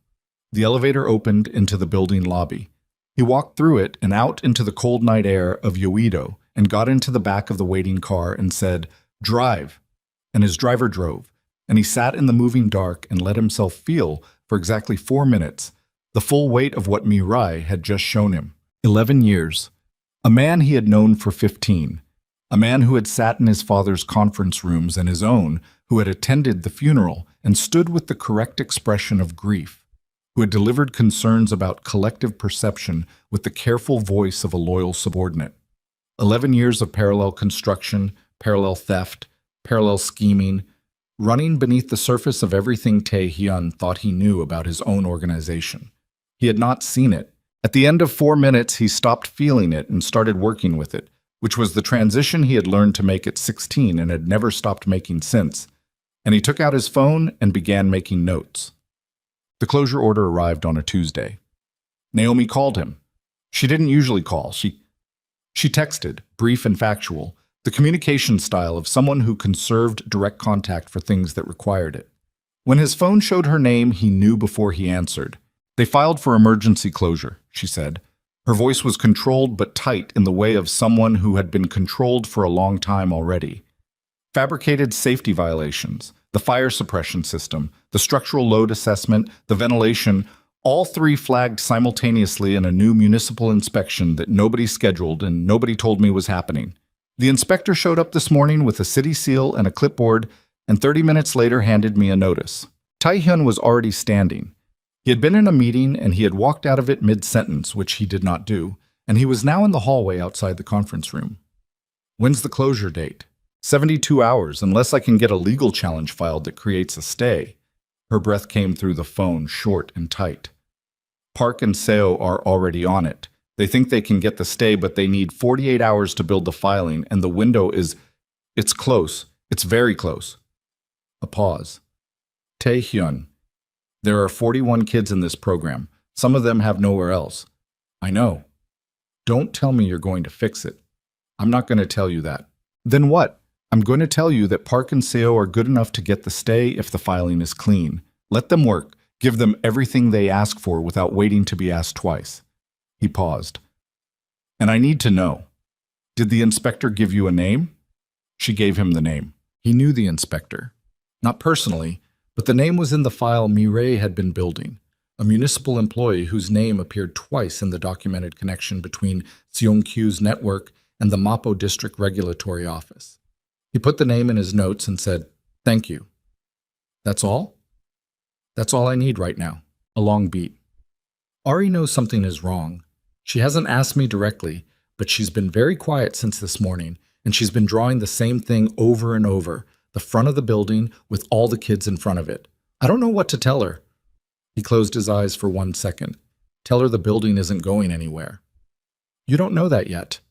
The elevator opened into the building lobby. He walked through it and out into the cold night air of Yeouido and got into the back of the waiting car and said, "Drive." And his driver drove, and he sat in the moving dark and let himself feel, for exactly 4 minutes, the full weight of what Mirai had just shown him. 11 years. A man he had known for 15. A man who had sat in his father's conference rooms and his own, who had attended the funeral and stood with the correct expression of grief, who had delivered concerns about collective perception with the careful voice of a loyal subordinate. 11 years of parallel construction, parallel theft, parallel scheming, running beneath the surface of everything Tae-hyun thought he knew about his own organization. He had not seen it. At the end of 4 minutes, he stopped feeling it and started working with it, which was the transition he had learned to make at 16 and had never stopped making since. And he took out his phone and began making notes. The closure order arrived on a Tuesday. Naomi called him. She didn't usually call. She texted, brief and factual, the communication style of someone who conserved direct contact for things that required it. When his phone showed her name, he knew before he answered. They filed for emergency closure, she said. Her voice was controlled but tight in the way of someone who had been controlled for a long time already. Fabricated safety violations, the fire suppression system, the structural load assessment, the ventilation, all three flagged simultaneously in a new municipal inspection that nobody scheduled and nobody told me was happening. The inspector showed up this morning with a city seal and a clipboard and 30 minutes later handed me a notice. Taehyun was already standing. He had been in a meeting and he had walked out of it mid-sentence, which he did not do, and he was now in the hallway outside the conference room. When's the closure date? 72 hours, unless I can get a legal challenge filed that creates a stay. Her breath came through the phone, short and tight. Park and Seo are already on it. They think they can get the stay, but they need 48 hours to build the filing, and the window is... It's close. It's very close. A pause. Taehyun. There are 41 kids in this program. Some of them have nowhere else. I know. Don't tell me you're going to fix it. I'm not going to tell you that. Then what? I'm going to tell you that Park and Seo are good enough to get the stay if the filing is clean. Let them work. Give them everything they ask for without waiting to be asked twice. He paused. And I need to know. Did the inspector give you a name? She gave him the name. He knew the inspector. Not personally, but the name was in the file Mireille had been building, a municipal employee whose name appeared twice in the documented connection between Seongkyu's network and the Mapo District Regulatory Office. He put the name in his notes and said, "Thank you." That's all? That's all I need right now. A long beat. Ari knows something is wrong. She hasn't asked me directly, but she's been very quiet since this morning, and she's been drawing the same thing over and over, the front of the building with all the kids in front of it. I don't know what to tell her. He closed his eyes for 1 second. Tell her the building isn't going anywhere. You don't know that yet.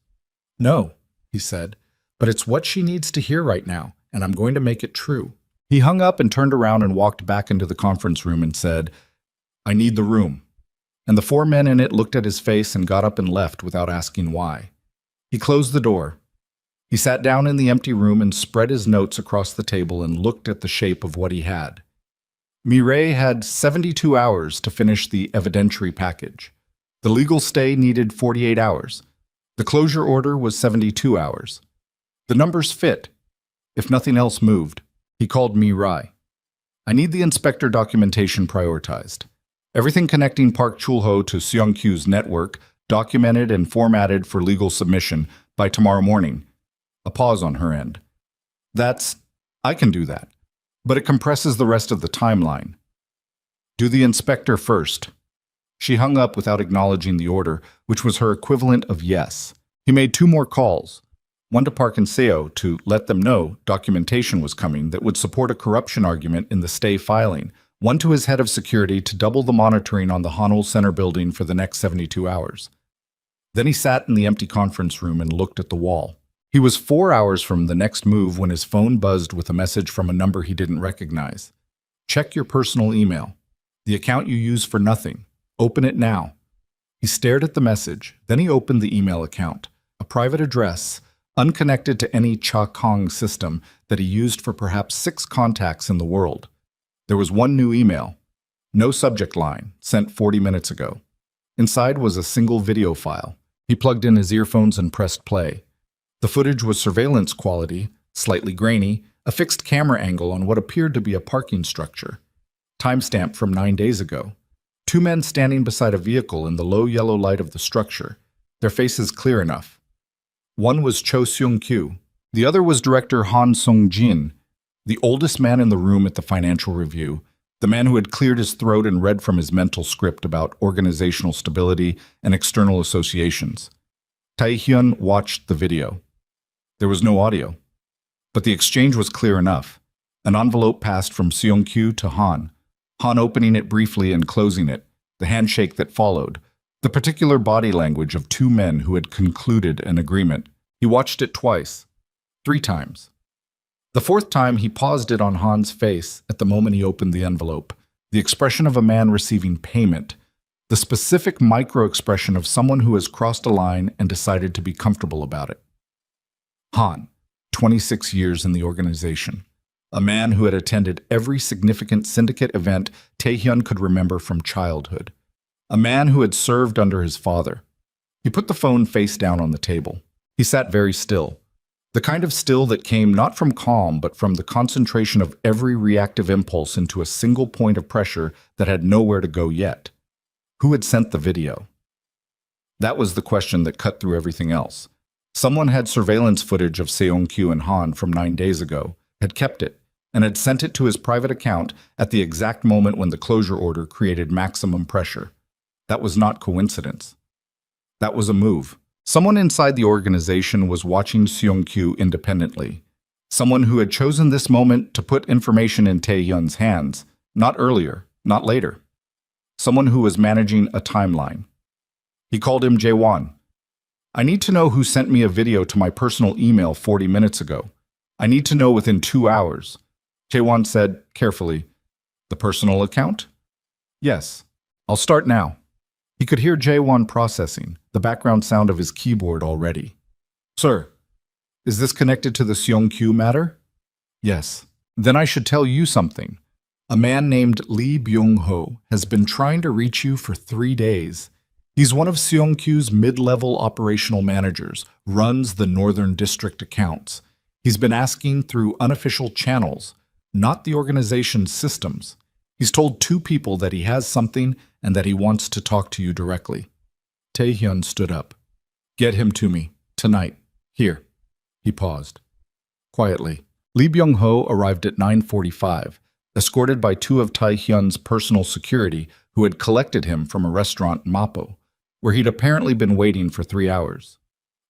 No, he said, but it's what she needs to hear right now, and I'm going to make it true. He hung up and turned around and walked back into the conference room and said, I need the room. And the 4 men in it looked at his face and got up and left without asking why. He closed the door. He sat down in the empty room and spread his notes across the table and looked at the shape of what he had. Mireille had 72 hours to finish the evidentiary package. The legal stay needed 48 hours. The closure order was 72 hours. The numbers fit, if nothing else moved. He called Mireille. I need the inspector documentation prioritized. Everything connecting Park Chulho to Seongkyu's network, documented and formatted for legal submission by tomorrow morning. A pause on her end. I can do that. But it compresses the rest of the timeline. Do the inspector first. She hung up without acknowledging the order, which was her equivalent of yes. He made 2 more calls. One to Park and Seo to let them know documentation was coming that would support a corruption argument in the stay filing. One to his head of security to double the monitoring on the Hanul Center building for the next 72 hours. Then he sat in the empty conference room and looked at the wall. He was 4 hours from the next move when his phone buzzed with a message from a number he didn't recognize. Check your personal email. The account you use for nothing. Open it now. He stared at the message, then he opened the email account, a private address, unconnected to any Cha Kong system that he used for perhaps 6 contacts in the world. There was one new email. No subject line, sent 40 minutes ago. Inside was a single video file. He plugged in his earphones and pressed play. The footage was surveillance quality, slightly grainy, a fixed camera angle on what appeared to be a parking structure. Timestamp from 9 days ago. 2 men standing beside a vehicle in the low yellow light of the structure, their faces clear enough. One was Cho Seung-kyu. The other was director Han Sung-jin, the oldest man in the room at the financial review, the man who had cleared his throat and read from his mental script about organizational stability and external associations. Tae-hyun watched the video. There was no audio. But the exchange was clear enough. An envelope passed from Seung-kyu to Han. Han opening it briefly and closing it, the handshake that followed, the particular body language of 2 men who had concluded an agreement. He watched it twice, 3 times. The 4th time, he paused it on Han's face at the moment he opened the envelope, the expression of a man receiving payment, the specific micro-expression of someone who has crossed a line and decided to be comfortable about it. Han, 26 years in the organization, a man who had attended every significant syndicate event Tae-hyun could remember from childhood, a man who had served under his father. He put the phone face down on the table. He sat very still, the kind of still that came not from calm but from the concentration of every reactive impulse into a single point of pressure that had nowhere to go yet. Who had sent the video? That was the question that cut through everything else. Someone had surveillance footage of Seung-kyu and Han from 9 days ago, had kept it, and had sent it to his private account at the exact moment when the closure order created maximum pressure. That was not coincidence. That was a move. Someone inside the organization was watching Seung-kyu independently. Someone who had chosen this moment to put information in Tae-hyun's hands, not earlier, not later. Someone who was managing a timeline. He called him Jae-won. I need to know who sent me a video to my personal email 40 minutes ago. I need to know within 2 hours. Jae-won said, carefully, the personal account? Yes. I'll start now. He could hear Jae-won processing, the background sound of his keyboard already. Sir, is this connected to the Seung-kyu matter? Yes. Then I should tell you something. A man named Lee Byung-ho has been trying to reach you for 3 days. He's one of Seung-kyu's mid-level operational managers, runs the Northern District accounts. He's been asking through unofficial channels, not the organization's systems. He's told 2 people that he has something and that he wants to talk to you directly. Tae-hyun stood up. Get him to me, tonight, here. He paused. Quietly, Lee Byung-ho arrived at 9:45, escorted by 2 of Tae-hyun's personal security who had collected him from a restaurant in Mapo, where he'd apparently been waiting for 3 hours.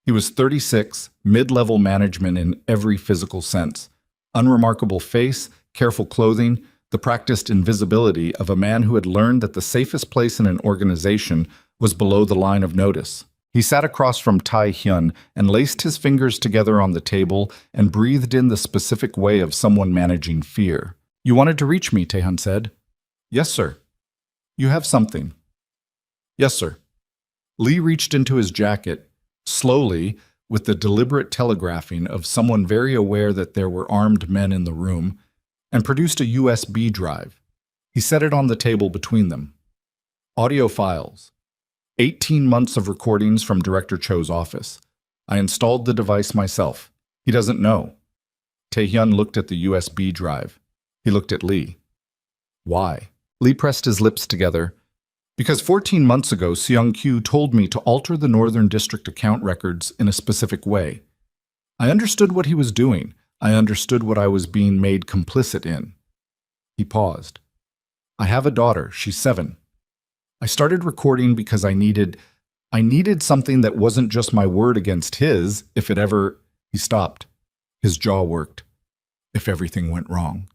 He was 36, mid-level management in every physical sense. Unremarkable face, careful clothing, the practiced invisibility of a man who had learned that the safest place in an organization was below the line of notice. He sat across from Tae-hyun and laced his fingers together on the table and breathed in the specific way of someone managing fear. You wanted to reach me, Tae-hyun said. Yes, sir. You have something. Yes, sir. Lee reached into his jacket, slowly, with the deliberate telegraphing of someone very aware that there were armed men in the room, and produced a USB drive. He set it on the table between them. Audio files. 18 months of recordings from Director Cho's office. I installed the device myself. He doesn't know. Tae-hyun looked at the USB drive. He looked at Lee. Why? Lee pressed his lips together. Because 14 months ago, Seung-kyu told me to alter the Northern District account records in a specific way. I understood what he was doing. I understood what I was being made complicit in. He paused. I have a daughter. She's 7. I started recording because I needed something that wasn't just my word against his, if it ever... He stopped. His jaw worked. If everything went wrong.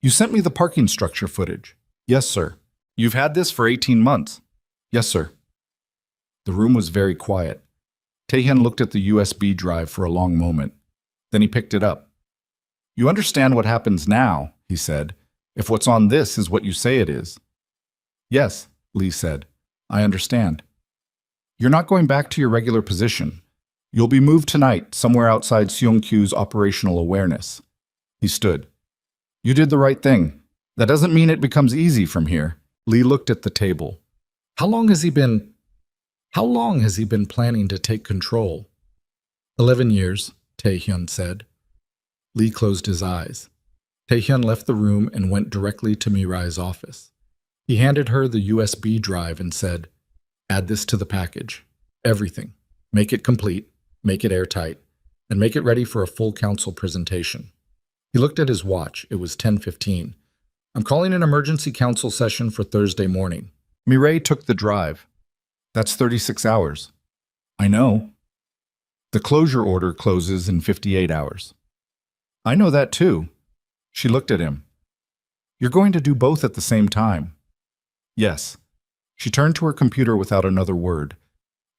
You sent me the parking structure footage. Yes, sir. You've had this for 18 months. Yes, sir. The room was very quiet. Taehyun looked at the USB drive for a long moment. Then he picked it up. You understand what happens now, he said, if what's on this is what you say it is. Yes, Lee said. I understand. You're not going back to your regular position. You'll be moved tonight, somewhere outside Seung-kyu's operational awareness. He stood. You did the right thing. That doesn't mean it becomes easy from here. Lee looked at the table. How long has he been planning to take control? 11 years, Taehyun said. Lee closed his eyes. Taehyun left the room and went directly to Mirai's office. He handed her the USB drive and said, add this to the package. Everything. Make it complete, make it airtight, and make it ready for a full council presentation. He looked at his watch. It was 10:15. I'm calling an emergency council session for Thursday morning. Mirai took the drive. That's 36 hours. I know. The closure order closes in 58 hours. I know that too. She looked at him. You're going to do both at the same time. Yes. She turned to her computer without another word.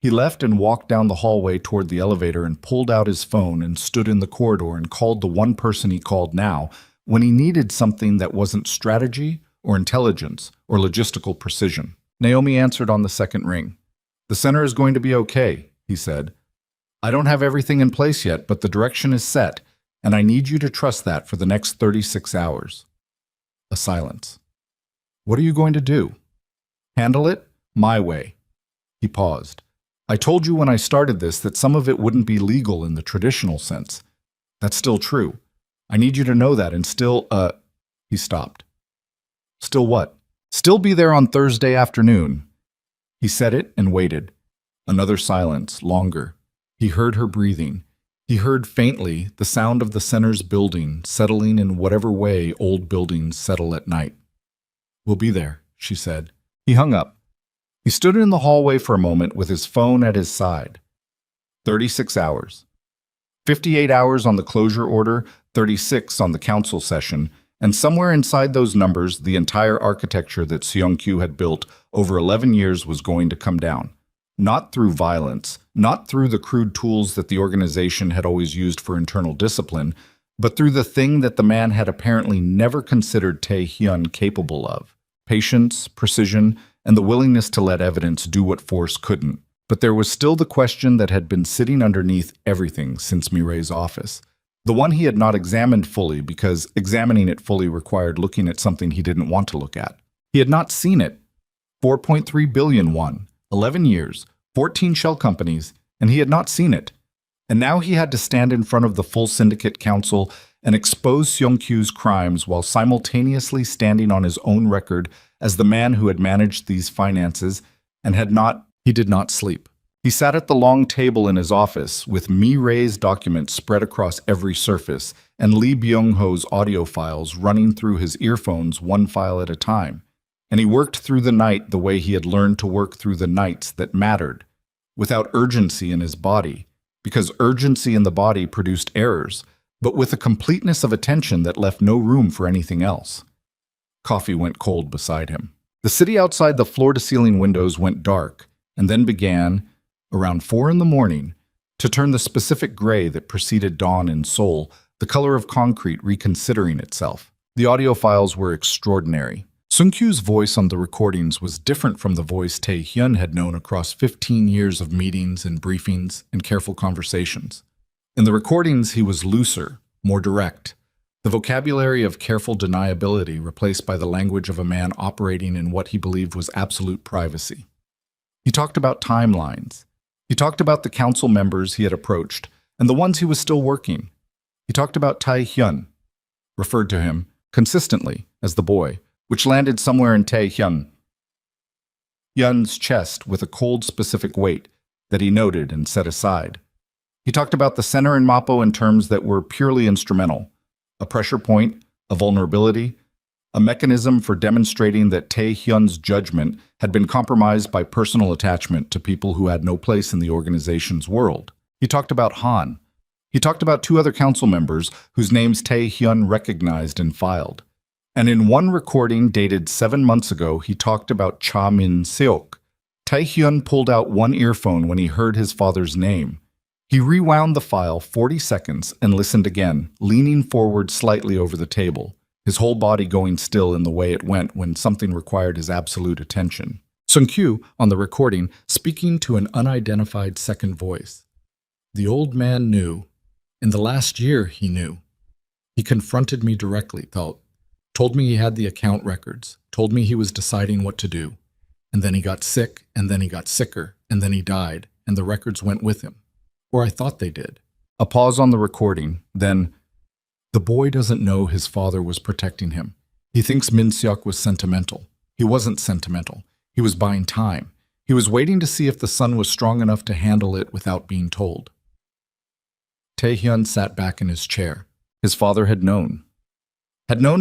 He left and walked down the hallway toward the elevator and pulled out his phone and stood in the corridor and called the one person he called now when he needed something that wasn't strategy or intelligence or logistical precision. Naomi answered on the second ring. The center is going to be okay, he said. I don't have everything in place yet, but the direction is set, and I need you to trust that for the next 36 hours. A silence. What are you going to do? Handle it my way. He paused. I told you when I started this that some of it wouldn't be legal in the traditional sense. That's still true. I need you to know that and still, He stopped. Still what? Still be there on Thursday afternoon. He said it and waited. Another silence, longer. He heard her breathing. He heard faintly the sound of the center's building settling in whatever way old buildings settle at night. We'll be there, she said. He hung up. He stood in the hallway for a moment with his phone at his side. 36 hours. 58 hours on the closure order, 36 on the council session, and somewhere inside those numbers, the entire architecture that Seung-kyu had built over 11 years was going to come down. Not through violence, not through the crude tools that the organization had always used for internal discipline, but through the thing that the man had apparently never considered Tae-hyun capable of: patience, precision, and the willingness to let evidence do what force couldn't. But there was still the question that had been sitting underneath everything since Mirai's office. The one he had not examined fully because examining it fully required looking at something he didn't want to look at. He had not seen it. 4.3 billion won, 11 years, 14 shell companies, and he had not seen it. And now he had to stand in front of the full syndicate council and expose Seung-kyu's crimes while simultaneously standing on his own record as the man who had managed these finances and he did not sleep. He sat at the long table in his office with Mi-rae's documents spread across every surface and Lee Byung-ho's audio files running through his earphones one file at a time. And he worked through the night the way he had learned to work through the nights that mattered, without urgency in his body, because urgency in the body produced errors, but with a completeness of attention that left no room for anything else. Coffee went cold beside him. The city outside the floor-to-ceiling windows went dark, and then began, around 4 in the morning, to turn the specific gray that preceded dawn in Seoul, the color of concrete reconsidering itself. The audio files were extraordinary. Seung-kyu's voice on the recordings was different from the voice Tae-hyun had known across 15 years of meetings and briefings and careful conversations. In the recordings, he was looser, more direct, the vocabulary of careful deniability replaced by the language of a man operating in what he believed was absolute privacy. He talked about timelines. He talked about the council members he had approached and the ones he was still working. He talked about Tae-hyun, referred to him consistently as the boy, which landed somewhere in Tae-hyun. Hyun's chest with a cold, specific weight that he noted and set aside. He talked about the center in Mapo in terms that were purely instrumental: a pressure point, a vulnerability, a mechanism for demonstrating that Tae-hyun's judgment had been compromised by personal attachment to people who had no place in the organization's world. He talked about Han. He talked about two other council members whose names Tae-hyun recognized and filed. And in one recording dated 7 months ago, he talked about Cha Min-seok. Tae-hyun pulled out one earphone when he heard his father's name. He rewound the file 40 seconds and listened again, leaning forward slightly over the table, his whole body going still in the way it went when something required his absolute attention. Sung-kyu, on the recording, speaking to an unidentified second voice. The old man knew. In the last year, he knew. He confronted me directly, told me he had the account records, told me he was deciding what to do. And then he got sick, and then he got sicker, and then he died, and the records went with him. Or I thought they did. A pause on the recording, then, the boy doesn't know his father was protecting him. He thinks Min-seok was sentimental. He wasn't sentimental. He was buying time. He was waiting to see if the son was strong enough to handle it without being told. Tae-hyun sat back in his chair. His father had known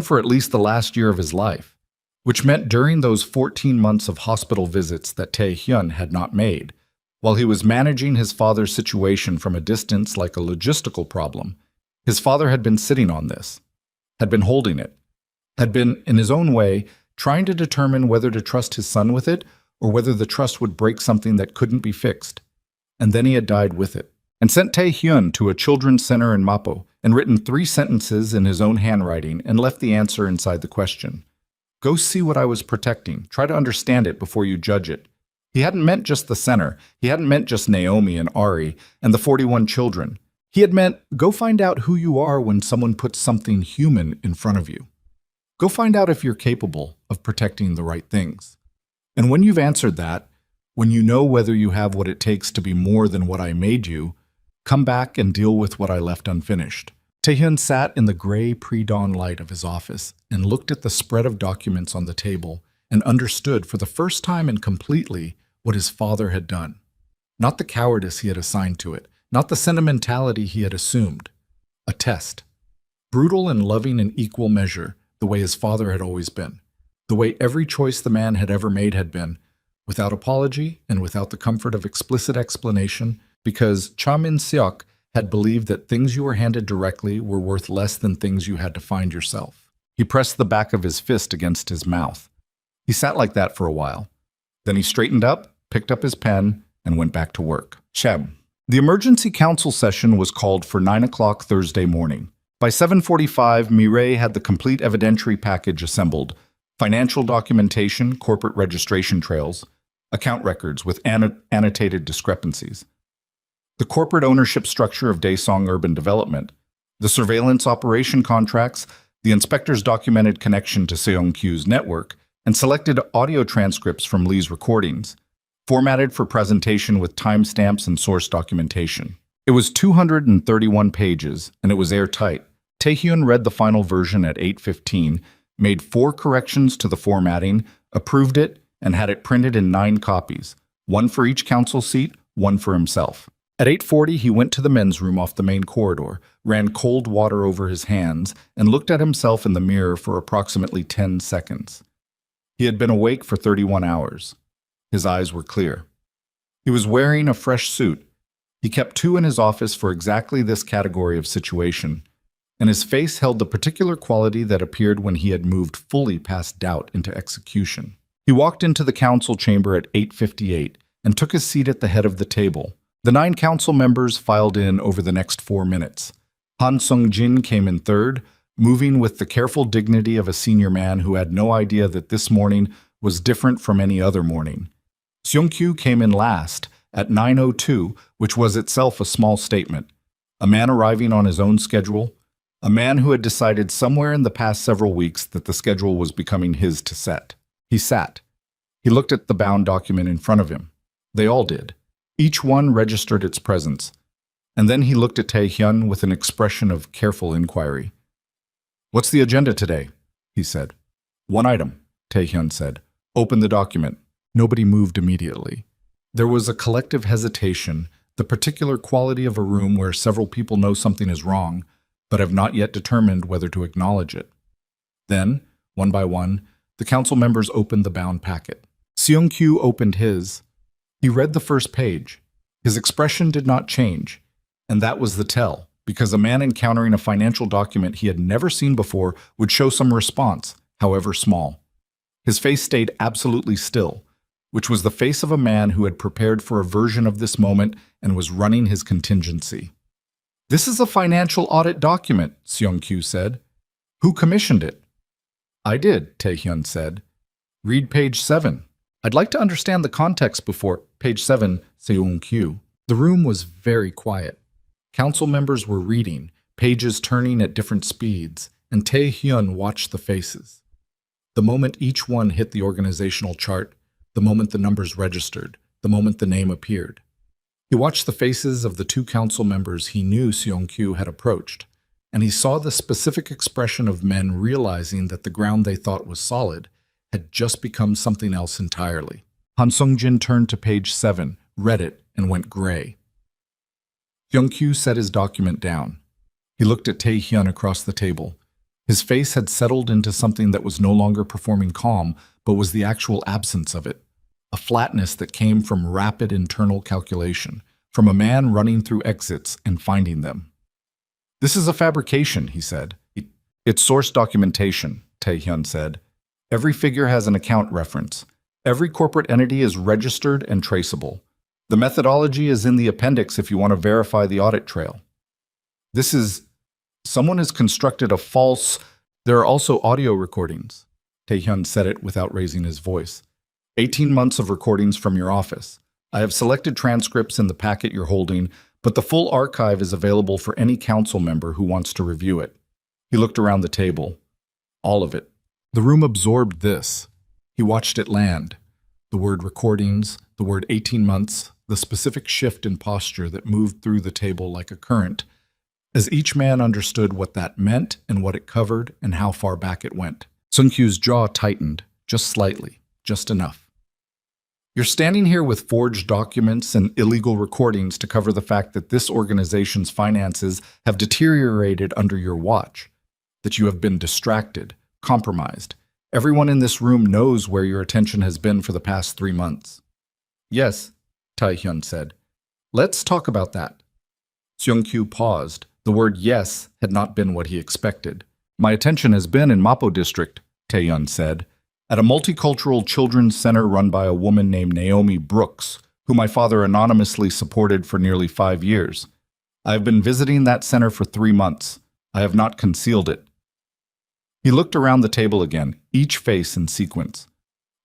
for at least the last year of his life, which meant during those 14 months of hospital visits that Tae-hyun had not made, while he was managing his father's situation from a distance like a logistical problem, his father had been sitting on this, had been holding it, had been, in his own way, trying to determine whether to trust his son with it or whether the trust would break something that couldn't be fixed. And then he had died with it, and sent Tae-hyun to a children's center in Mapo and written 3 sentences in his own handwriting and left the answer inside the question. Go see what I was protecting. Try to understand it before you judge it. He hadn't meant just the center. He hadn't meant just Naomi and Ari and the 41 children. He had meant, go find out who you are when someone puts something human in front of you. Go find out if you're capable of protecting the right things. And when you've answered that, when you know whether you have what it takes to be more than what I made you, come back and deal with what I left unfinished. Tae-hyun sat in the gray pre-dawn light of his office and looked at the spread of documents on the table and understood for the first time and completely what his father had done. Not the cowardice he had assigned to it, not the sentimentality he had assumed. A test. Brutal and loving in equal measure, the way his father had always been. The way every choice the man had ever made had been, without apology and without the comfort of explicit explanation, because Cha Min-seok had believed that things you were handed directly were worth less than things you had to find yourself. He pressed the back of his fist against his mouth. He sat like that for a while. Then he straightened up, picked up his pen, and went back to work. Shem. The emergency council session was called for 9 o'clock Thursday morning. By 7:45, Mireille had the complete evidentiary package assembled: financial documentation, corporate registration trails, account records with annotated discrepancies, the corporate ownership structure of Daesong Urban Development, the surveillance operation contracts, the inspector's documented connection to Seong-kyu's network, and selected audio transcripts from Lee's recordings, formatted for presentation with timestamps and source documentation. It was 231 pages, and it was airtight. Tae-hyun read the final version at 8:15, made 4 corrections to the formatting, approved it, and had it printed in 9 copies, 1 for each council seat, 1 for himself. At 8:40, he went to the men's room off the main corridor, ran cold water over his hands, and looked at himself in the mirror for approximately 10 seconds. He had been awake for 31 hours. His eyes were clear. He was wearing a fresh suit. He kept 2 in his office for exactly this category of situation, and his face held the particular quality that appeared when he had moved fully past doubt into execution. He walked into the council chamber at 8:58 and took his seat at the head of the table. The 9 council members filed in over the next 4 minutes. Han Sung-jin came in third, moving with the careful dignity of a senior man who had no idea that this morning was different from any other morning. Seong-kyu came in last, at 9:02, which was itself a small statement. A man arriving on his own schedule, a man who had decided somewhere in the past several weeks that the schedule was becoming his to set. He sat. He looked at the bound document in front of him. They all did. Each one registered its presence. And then he looked at Tae-hyun with an expression of careful inquiry. "What's the agenda today?" he said. "1 item," Tae-hyun said. "Open the document." Nobody moved immediately. There was a collective hesitation, the particular quality of a room where several people know something is wrong, but have not yet determined whether to acknowledge it. Then, one by one, the council members opened the bound packet. Seung-kyu opened his. He read the first page. His expression did not change, and that was the tell, because a man encountering a financial document he had never seen before would show some response, however small. His face stayed absolutely still, which was the face of a man who had prepared for a version of this moment and was running his contingency. "This is a financial audit document," Seung-kyu said. "Who commissioned it?" "I did," Tae-hyun said. "Read page 7. I'd like to understand the context before page 7, Seung-kyu." The room was very quiet. Council members were reading, pages turning at different speeds, and Tae-hyun watched the faces. The moment each one hit the organizational chart, the moment the numbers registered, the moment the name appeared. He watched the faces of the two council members he knew Seung-kyu had approached, and he saw the specific expression of men realizing that the ground they thought was solid had just become something else entirely. Han Sung-jin turned to page 7, read it, and went gray. Seung-kyu set his document down. He looked at Tae-hyun across the table. His face had settled into something that was no longer performing calm, but was the actual absence of it. A flatness that came from rapid internal calculation, from a man running through exits and finding them. "This is a fabrication," he said. "It's source documentation," Tae-hyun said. "Every figure has an account reference. Every corporate entity is registered and traceable. The methodology is in the appendix if you want to verify the audit trail. Someone has constructed a false... There are also audio recordings." Tae-hyun said it without raising his voice. 18 months of recordings from your office. I have selected transcripts in the packet you're holding, but the full archive is available for any council member who wants to review it. He looked around the table. All of it. The room absorbed this. He watched it land. The word recordings, the word 18 months, the specific shift in posture that moved through the table like a current, as each man understood what that meant and what it covered and how far back it went. Seung-kyu's jaw tightened, just slightly, just enough. "You're standing here with forged documents and illegal recordings to cover the fact that this organization's finances have deteriorated under your watch, that you have been distracted, compromised. Everyone in this room knows where your attention has been for the past 3 months." "Yes," Tae-hyun said. "Let's talk about that." Seung-kyu paused. The word "yes" had not been what he expected. "My attention has been in Mapo District," Tae-hyun said, "at a multicultural children's center run by a woman named Naomi Brooks, who my father anonymously supported for nearly 5 years. I have been visiting that center for 3 months. I have not concealed it." He looked around the table again, each face in sequence.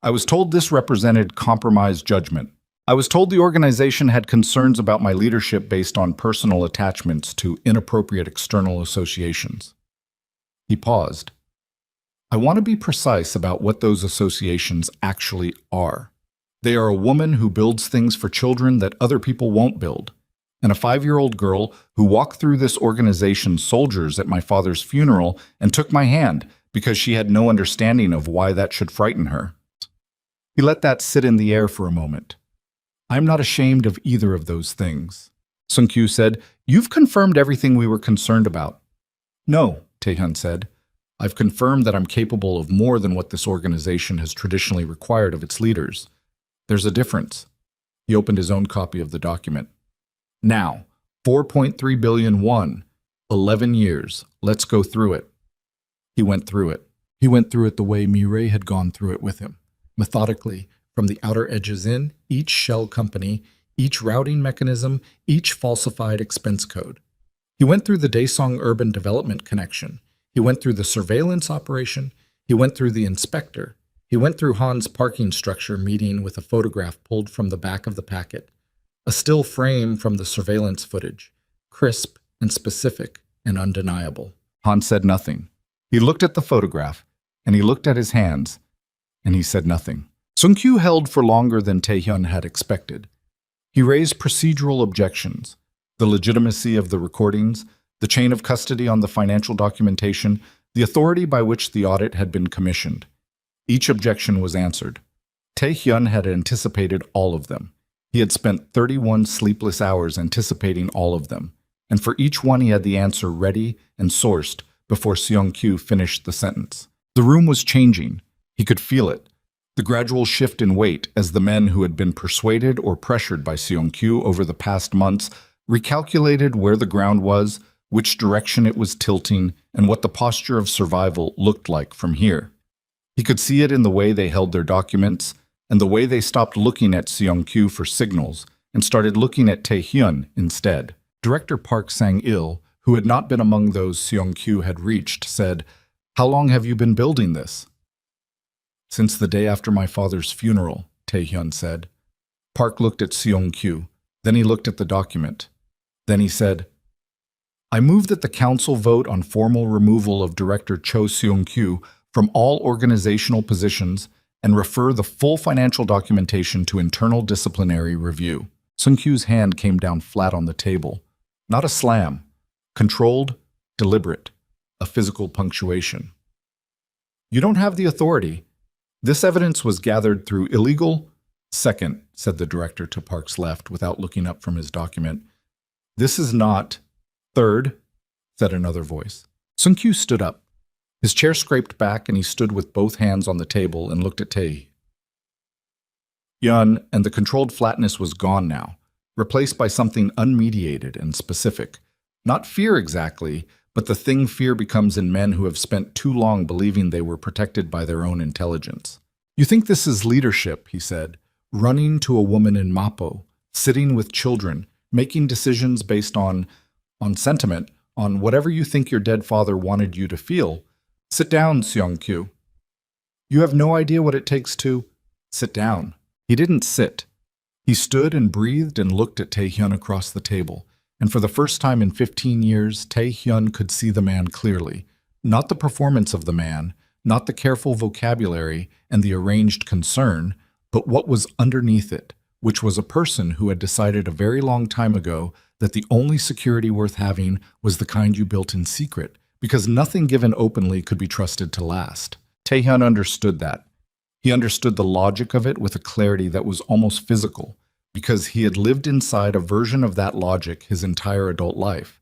"I was told this represented compromised judgment. I was told the organization had concerns about my leadership based on personal attachments to inappropriate external associations." He paused. "I want to be precise about what those associations actually are. They are a woman who builds things for children that other people won't build, and a 5-year-old girl who walked through this organization's soldiers at my father's funeral and took my hand because she had no understanding of why that should frighten her." He let that sit in the air for a moment. "I'm not ashamed of either of those things." Seung-kyu said, "You've confirmed everything we were concerned about." "No," Tae-hyun said. "I've confirmed that I'm capable of more than what this organization has traditionally required of its leaders. There's a difference." He opened his own copy of the document. "Now, 4.3 billion won, 11 years. Let's go through it." He went through it. He went through it the way Mireille had gone through it with him, methodically, from the outer edges in, each shell company, each routing mechanism, each falsified expense code. He went through the Daesung urban development connection. He went through the surveillance operation. He went through the inspector. He went through Han's parking structure meeting with a photograph pulled from the back of the packet, a still frame from the surveillance footage, crisp and specific and undeniable. Han said nothing. He looked at the photograph, and he looked at his hands, and he said nothing. Seung-kyu held for longer than Tae-hyun had expected. He raised procedural objections, the legitimacy of the recordings, the chain of custody on the financial documentation, the authority by which the audit had been commissioned. Each objection was answered. Tae-hyun had anticipated all of them. He had spent 31 sleepless hours anticipating all of them, and for each one he had the answer ready and sourced before Seong-kyu finished the sentence. The room was changing. He could feel it. The gradual shift in weight as the men who had been persuaded or pressured by Seong-kyu over the past months recalculated where the ground was, which direction it was tilting, and what the posture of survival looked like from here. He could see it in the way they held their documents, and the way they stopped looking at Seong-kyu for signals and started looking at Tae-hyun instead. Director Park Sang-il, who had not been among those Seong-kyu had reached, said, "How long have you been building this?" "Since the day after my father's funeral," Tae-hyun said. Park looked at Seong-kyu. Then he looked at the document. Then he said, "I move that the council vote on formal removal of Director Cho Seong-kyu from all organizational positions and refer the full financial documentation to internal disciplinary review." Seong-kyu's hand came down flat on the table. Not a slam. Controlled, deliberate, a physical punctuation. "You don't have the authority. This evidence was gathered through illegal—" "Second," said the director to Park's left without looking up from his document. "This is not—" "Third," said another voice. Seong-kyu stood up. His chair scraped back and he stood with both hands on the table and looked at Tae-hyun, and the controlled flatness was gone now, replaced by something unmediated and specific. Not fear exactly, but the thing fear becomes in men who have spent too long believing they were protected by their own intelligence. "You think this is leadership," he said, "running to a woman in Mappo, sitting with children, making decisions based on sentiment, on whatever you think your dead father wanted you to feel. Sit down, Seong-kyu. You have no idea what it takes to—" "Sit down." He didn't sit. He stood and breathed and looked at Tae-hyun across the table, and for the first time in 15 years, Tae-hyun could see the man clearly. Not the performance of the man, not the careful vocabulary and the arranged concern, but what was underneath it, which was a person who had decided a very long time ago that the only security worth having was the kind you built in secret, because nothing given openly could be trusted to last. Tae-hyun understood that. He understood the logic of it with a clarity that was almost physical, because he had lived inside a version of that logic his entire adult life.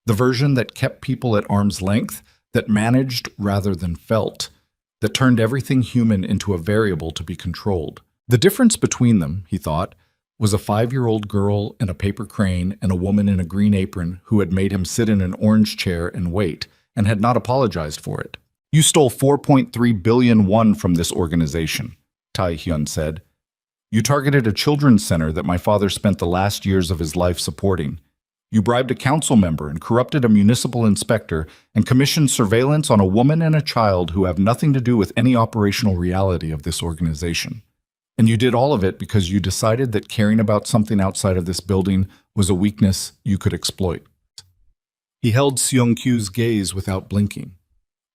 The version that kept people at arm's length, that managed rather than felt, that turned everything human into a variable to be controlled. The difference between them, he thought, was a 5-year-old girl in a paper crane and a woman in a green apron who had made him sit in an orange chair and wait, and had not apologized for it. "You stole 4.3 billion won from this organization," Tae-hyun said. "You targeted a children's center that my father spent the last years of his life supporting. You bribed a council member and corrupted a municipal inspector and commissioned surveillance on a woman and a child who have nothing to do with any operational reality of this organization. And you did all of it because you decided that caring about something outside of this building was a weakness you could exploit." He held Seong-kyu's gaze without blinking.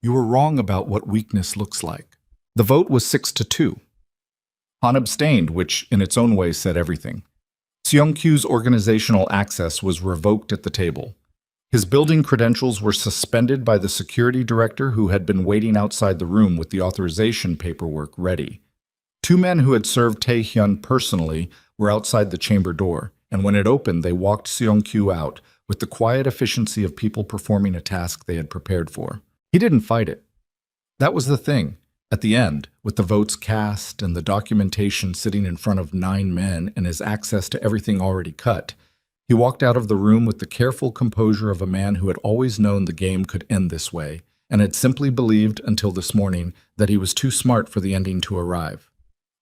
"You were wrong about what weakness looks like." The vote was 6-2. Han abstained, which in its own way said everything. Seong-kyu's organizational access was revoked at the table. His building credentials were suspended by the security director who had been waiting outside the room with the authorization paperwork ready. 2 men who had served Tae-hyun personally were outside the chamber door, and when it opened, they walked Seong-kyu out with the quiet efficiency of people performing a task they had prepared for. He didn't fight it. That was the thing. At the end, with the votes cast and the documentation sitting in front of 9 men and his access to everything already cut, he walked out of the room with the careful composure of a man who had always known the game could end this way, and had simply believed until this morning that he was too smart for the ending to arrive.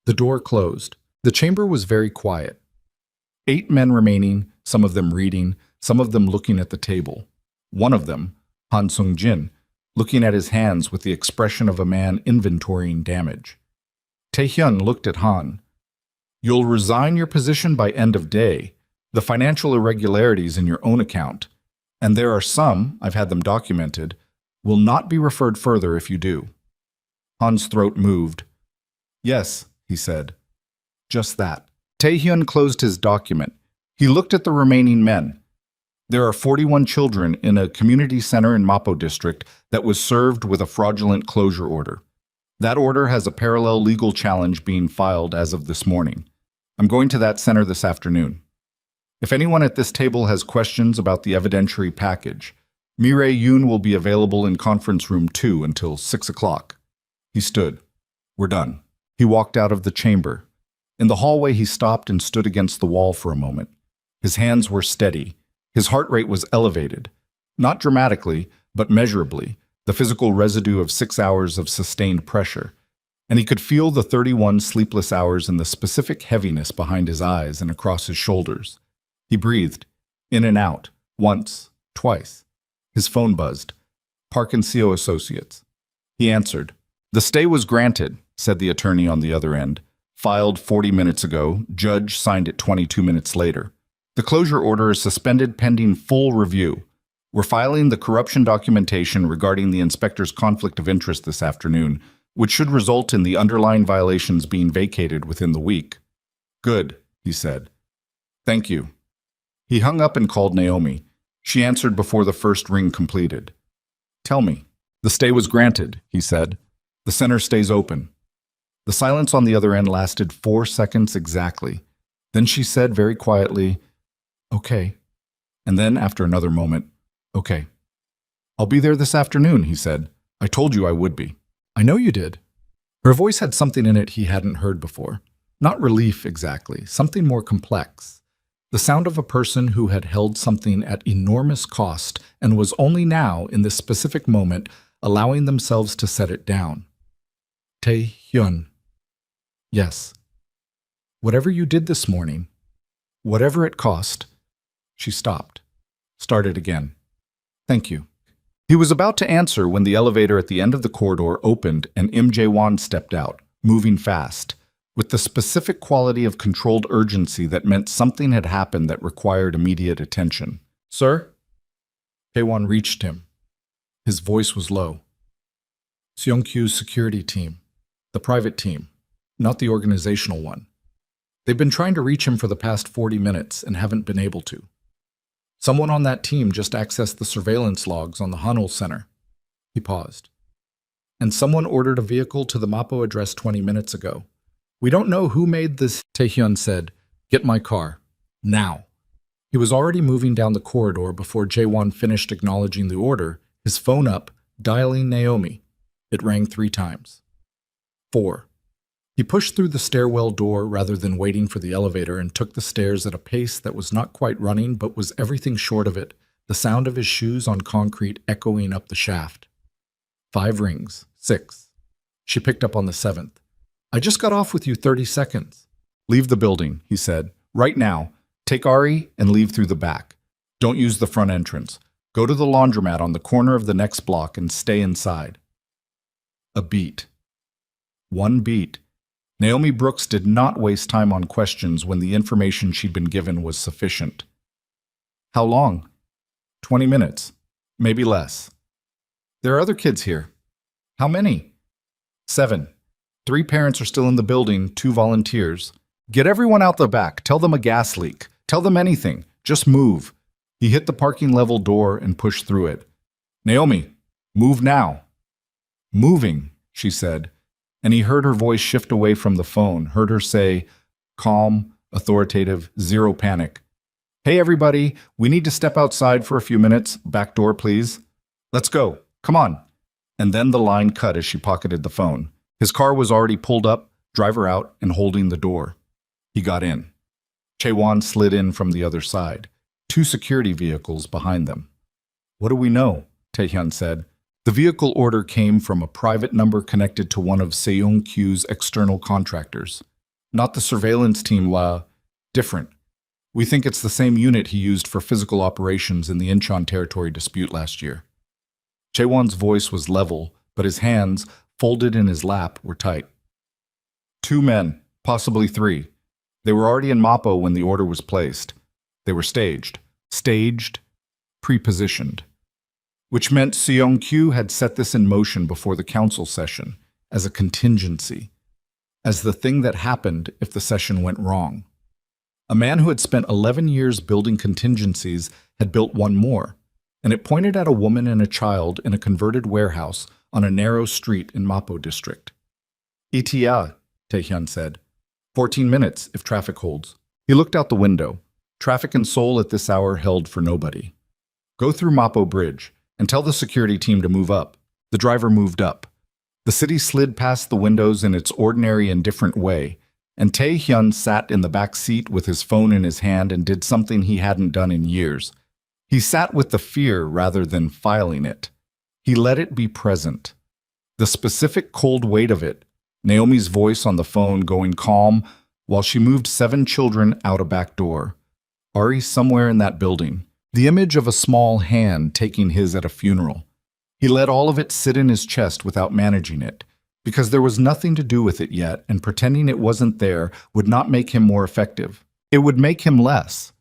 The door closed. The chamber was very quiet. 8 men remaining, some of them reading, some of them looking at the table. One of them, Han Sung-jin, looking at his hands with the expression of a man inventorying damage. Tae-hyun looked at Han. "You'll resign your position by end of day. The financial irregularities in your own account, and there are some, I've had them documented, will not be referred further if you do." Han's throat moved. "Yes," he said. "Just that." Tae-hyun closed his document. He looked at the remaining men. There are 41 children in a community center in Mappo district that was served with a fraudulent closure order. That order has a parallel legal challenge being filed as of this morning. I'm going to that center this afternoon. If anyone at this table has questions about the evidentiary package, Mireille Yoon will be available in conference room 2 until 6 o'clock. He stood. We're done. He walked out of the chamber. In the hallway, he stopped and stood against the wall for a moment. His hands were steady. His heart rate was elevated. Not dramatically, but measurably, the physical residue of 6 hours of sustained pressure. And he could feel the 31 sleepless hours in the specific heaviness behind his eyes and across his shoulders. He breathed, in and out, once, twice. His phone buzzed. Park and CO Associates. He answered. The stay was granted, said the attorney on the other end. Filed 40 minutes ago, judge signed it 22 minutes later. The closure order is suspended pending full review. We're filing the corruption documentation regarding the inspector's conflict of interest this afternoon, which should result in the underlying violations being vacated within the week. Good, he said. Thank you. He hung up and called Naomi. She answered before the first ring completed. Tell me. The stay was granted, he said. The center stays open. The silence on the other end lasted 4 seconds exactly. Then she said very quietly, Okay. And then, after another moment, Okay. I'll be there this afternoon, he said. I told you I would be. I know you did. Her voice had something in it he hadn't heard before. Not relief exactly, something more complex. The sound of a person who had held something at enormous cost and was only now, in this specific moment, allowing themselves to set it down. Tae-hyun. Yes. Whatever you did this morning, whatever it cost. She stopped. Started again. Thank you. He was about to answer when the elevator at the end of the corridor opened and Im Jae-won stepped out, moving fast, with the specific quality of controlled urgency that meant something had happened that required immediate attention. Sir? Jae-won reached him. His voice was low. Seong-kyu's security team. The private team, not the organizational one. They've been trying to reach him for the past 40 minutes and haven't been able to. Someone on that team just accessed the surveillance logs on the Hanul Center. He paused. And someone ordered a vehicle to the Mapo address 20 minutes ago. We don't know who made this, Tae-hyun said. Get my car. Now. He was already moving down the corridor before Jae-won finished acknowledging the order, his phone up, dialing Naomi. It rang 3 times. 4. He pushed through the stairwell door rather than waiting for the elevator and took the stairs at a pace that was not quite running but was everything short of it, the sound of his shoes on concrete echoing up the shaft. 5 rings. 6. She picked up on the 7th. I just got off with you 30 seconds. Leave the building, he said. Right now. Take Ari and leave through the back. Don't use the front entrance. Go to the laundromat on the corner of the next block and stay inside. A beat. 1 beat. Naomi Brooks did not waste time on questions when the information she'd been given was sufficient. How long? 20 minutes. Maybe less. There are other kids here. How many? 7. 3 parents are still in the building, 2 volunteers. Get everyone out the back. Tell them a gas leak. Tell them anything. Just move. He hit the parking level door and pushed through it. Naomi, move now. Moving, she said. And he heard her voice shift away from the phone, heard her say, calm, authoritative, zero panic. Hey everybody, we need to step outside for a few minutes. Back door, please. Let's go. Come on. And then the line cut as she pocketed the phone. His car was already pulled up, driver out, and holding the door. He got in. Jae-won slid in from the other side, 2 security vehicles behind them. What do we know? Tae-hyun said. The vehicle order came from a private number connected to one of Seong-kyu's external contractors. Not the surveillance team, different. We think it's the same unit he used for physical operations in the Incheon territory dispute last year. Jae-won's voice was level, but his hands, folded in his lap, were tight. 2 men, possibly 3. They were already in Mapo when the order was placed. They were staged, pre-positioned. Which meant Seong-kyu had set this in motion before the council session, as a contingency, as the thing that happened if the session went wrong. A man who had spent 11 years building contingencies had built one more, and it pointed at a woman and a child in a converted warehouse on a narrow street in Mapo district. ETA, Taehyun said. 14 minutes if traffic holds. He looked out the window. Traffic in Seoul at this hour held for nobody. Go through Mapo Bridge and tell the security team to move up. The driver moved up. The city slid past the windows in its ordinary and different way, and Taehyun sat in the back seat with his phone in his hand and did something he hadn't done in years. He sat with the fear rather than filing it. He let it be present. The specific cold weight of it, Naomi's voice on the phone going calm while she moved 7 children out a back door. Ari somewhere in that building. The image of a small hand taking his at a funeral. He let all of it sit in his chest without managing it, because there was nothing to do with it yet, and pretending it wasn't there would not make him more effective. It would make him less.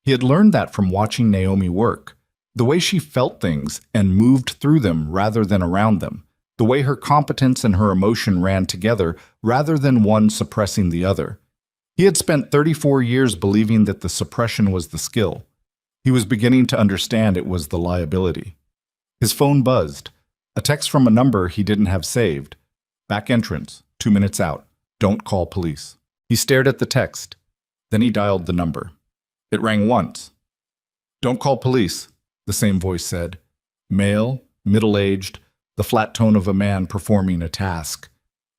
He had learned that from watching Naomi work. The way she felt things and moved through them rather than around them. The way her competence and her emotion ran together rather than one suppressing the other. He had spent 34 years believing that the suppression was the skill. He was beginning to understand it was the liability. His phone buzzed. A text from a number he didn't have saved. Back entrance, 2 minutes out. Don't call police. He stared at the text. Then he dialed the number. It rang once. Don't call police, the same voice said. Male, middle-aged, the flat tone of a man performing a task.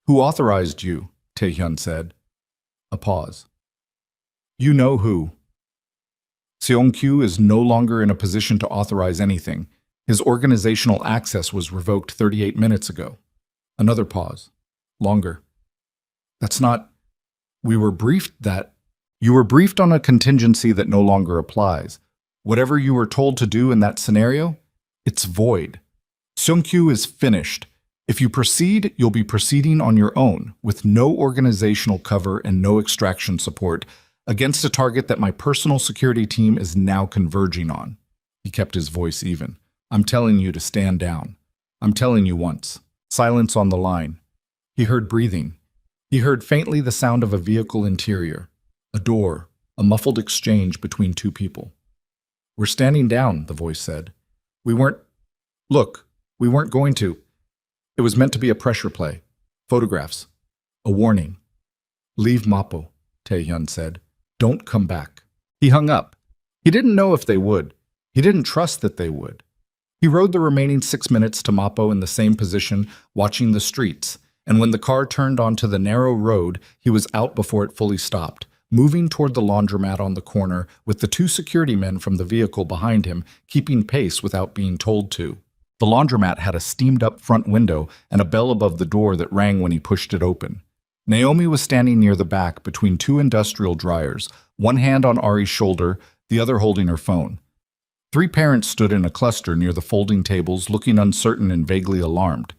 Who authorized you? Taehyun said. A pause. You know who. Seong-kyu is no longer in a position to authorize anything. His organizational access was revoked 38 minutes ago. Another pause. Longer. That's not... We were briefed that... You were briefed on a contingency that no longer applies. Whatever you were told to do in that scenario, it's void. Seong-kyu is finished. If you proceed, you'll be proceeding on your own, with no organizational cover and no extraction support, against a target that my personal security team is now converging on. He kept his voice even. I'm telling you to stand down. I'm telling you once. Silence on the line. He heard breathing. He heard faintly the sound of a vehicle interior. A door, a muffled exchange between 2 people. We're standing down, the voice said. We weren't going to. It was meant to be a pressure play. Photographs. A warning. Leave Mapo, Taehyun said. Don't come back. He hung up. He didn't know if they would. He didn't trust that they would. He rode the remaining 6 minutes to Mapo in the same position, watching the streets, and when the car turned onto the narrow road, he was out before it fully stopped, moving toward the laundromat on the corner with the 2 security men from the vehicle behind him, keeping pace without being told to. The laundromat had a steamed-up front window and a bell above the door that rang when he pushed it open. Naomi was standing near the back between 2 industrial dryers, one hand on Ari's shoulder, the other holding her phone. 3 parents stood in a cluster near the folding tables, looking uncertain and vaguely alarmed.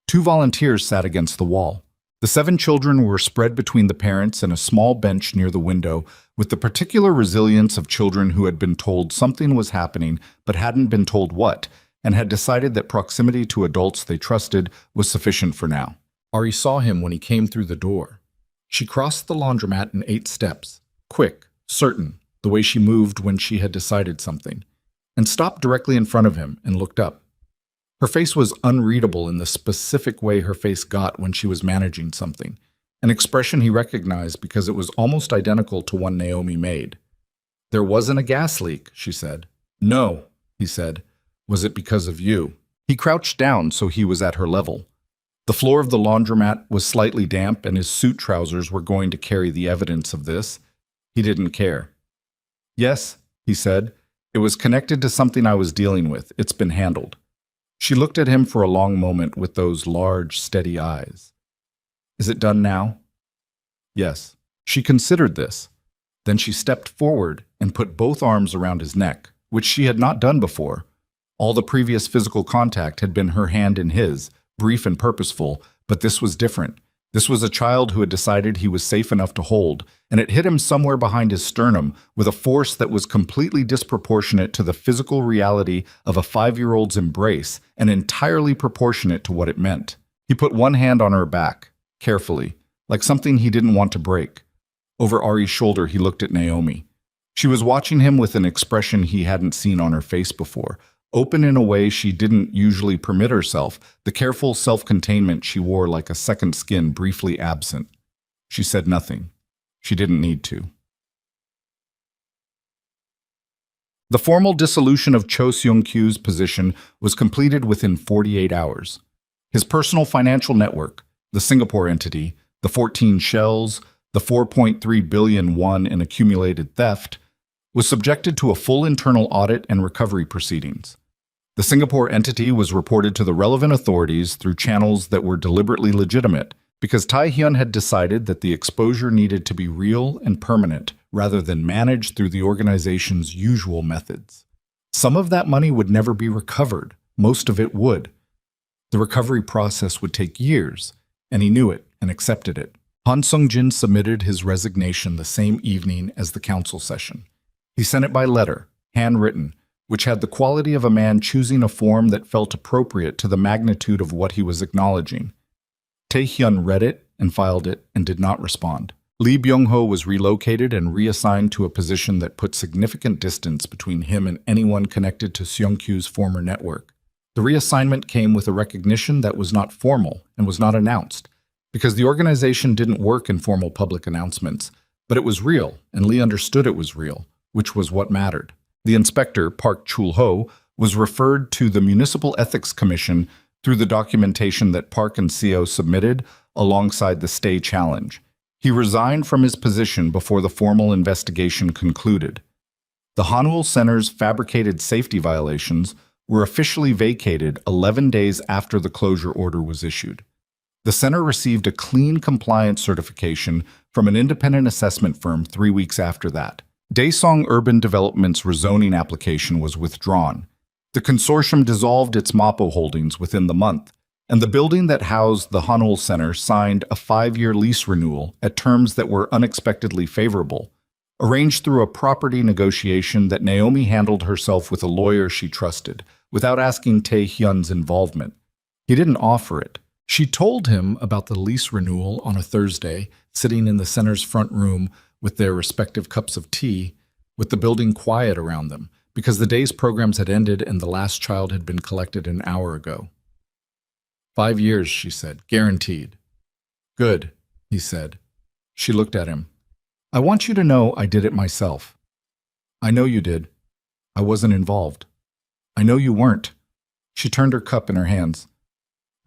2 volunteers sat against the wall. The 7 children were spread between the parents and a small bench near the window, with the particular resilience of children who had been told something was happening but hadn't been told what, and had decided that proximity to adults they trusted was sufficient for now. Ari saw him when he came through the door. She crossed the laundromat in 8 steps, quick, certain, the way she moved when she had decided something, and stopped directly in front of him and looked up. Her face was unreadable in the specific way her face got when she was managing something, an expression he recognized because it was almost identical to one Naomi made. There wasn't a gas leak, she said. No, he said. Was it because of you? He crouched down so he was at her level. The floor of the laundromat was slightly damp and his suit trousers were going to carry the evidence of this. He didn't care. Yes, he said. It was connected to something I was dealing with. It's been handled. She looked at him for a long moment with those large, steady eyes. Is it done now? Yes. She considered this. Then she stepped forward and put both arms around his neck, which she had not done before. All the previous physical contact had been her hand in his, brief and purposeful, but this was different. This was a child who had decided he was safe enough to hold, and it hit him somewhere behind his sternum with a force that was completely disproportionate to the physical reality of a 5-year-old's embrace and entirely proportionate to what it meant. He put one hand on her back, carefully, like something he didn't want to break. Over Ari's shoulder, he looked at Naomi. She was watching him with an expression he hadn't seen on her face before, Open in a way she didn't usually permit herself, the careful self-containment she wore like a second skin briefly absent. She said nothing. She didn't need to. The formal dissolution of Cho Seung-kyu's position was completed within 48 hours. His personal financial network, the Singapore entity, the 14 shells, the 4.3 billion won in accumulated theft, was subjected to a full internal audit and recovery proceedings. The Singapore entity was reported to the relevant authorities through channels that were deliberately legitimate, because Tae-hyun had decided that the exposure needed to be real and permanent rather than managed through the organization's usual methods. Some of that money would never be recovered. Most of it would. The recovery process would take years, and he knew it and accepted it. Han Sung-jin submitted his resignation the same evening as the council session. He sent it by letter, handwritten, which had the quality of a man choosing a form that felt appropriate to the magnitude of what he was acknowledging. Tae-hyun read it and filed it and did not respond. Lee Byung-ho was relocated and reassigned to a position that put significant distance between him and anyone connected to Seung-kyu's former network. The reassignment came with a recognition that was not formal and was not announced, because the organization didn't work in formal public announcements, but it was real, and Lee understood it was real, which was what mattered. The inspector, Park Chul-ho, was referred to the Municipal Ethics Commission through the documentation that Park and Seo submitted alongside the stay challenge. He resigned from his position before the formal investigation concluded. The Hanwoo Center's fabricated safety violations were officially vacated 11 days after the closure order was issued. The center received a clean compliance certification from an independent assessment firm 3 weeks after that. Daesung Urban Development's rezoning application was withdrawn. The consortium dissolved its MAPO holdings within the month, and the building that housed the Hanwoo Center signed a 5-year lease renewal at terms that were unexpectedly favorable, arranged through a property negotiation that Naomi handled herself with a lawyer she trusted, without asking Tae-hyun's involvement. He didn't offer it. She told him about the lease renewal on a Thursday, sitting in the center's front room with their respective cups of tea, with the building quiet around them, because the day's programs had ended and the last child had been collected an hour ago. 5 years, she said, guaranteed. Good, he said. She looked at him. I want you to know I did it myself. I know you did. I wasn't involved. I know you weren't. She turned her cup in her hands.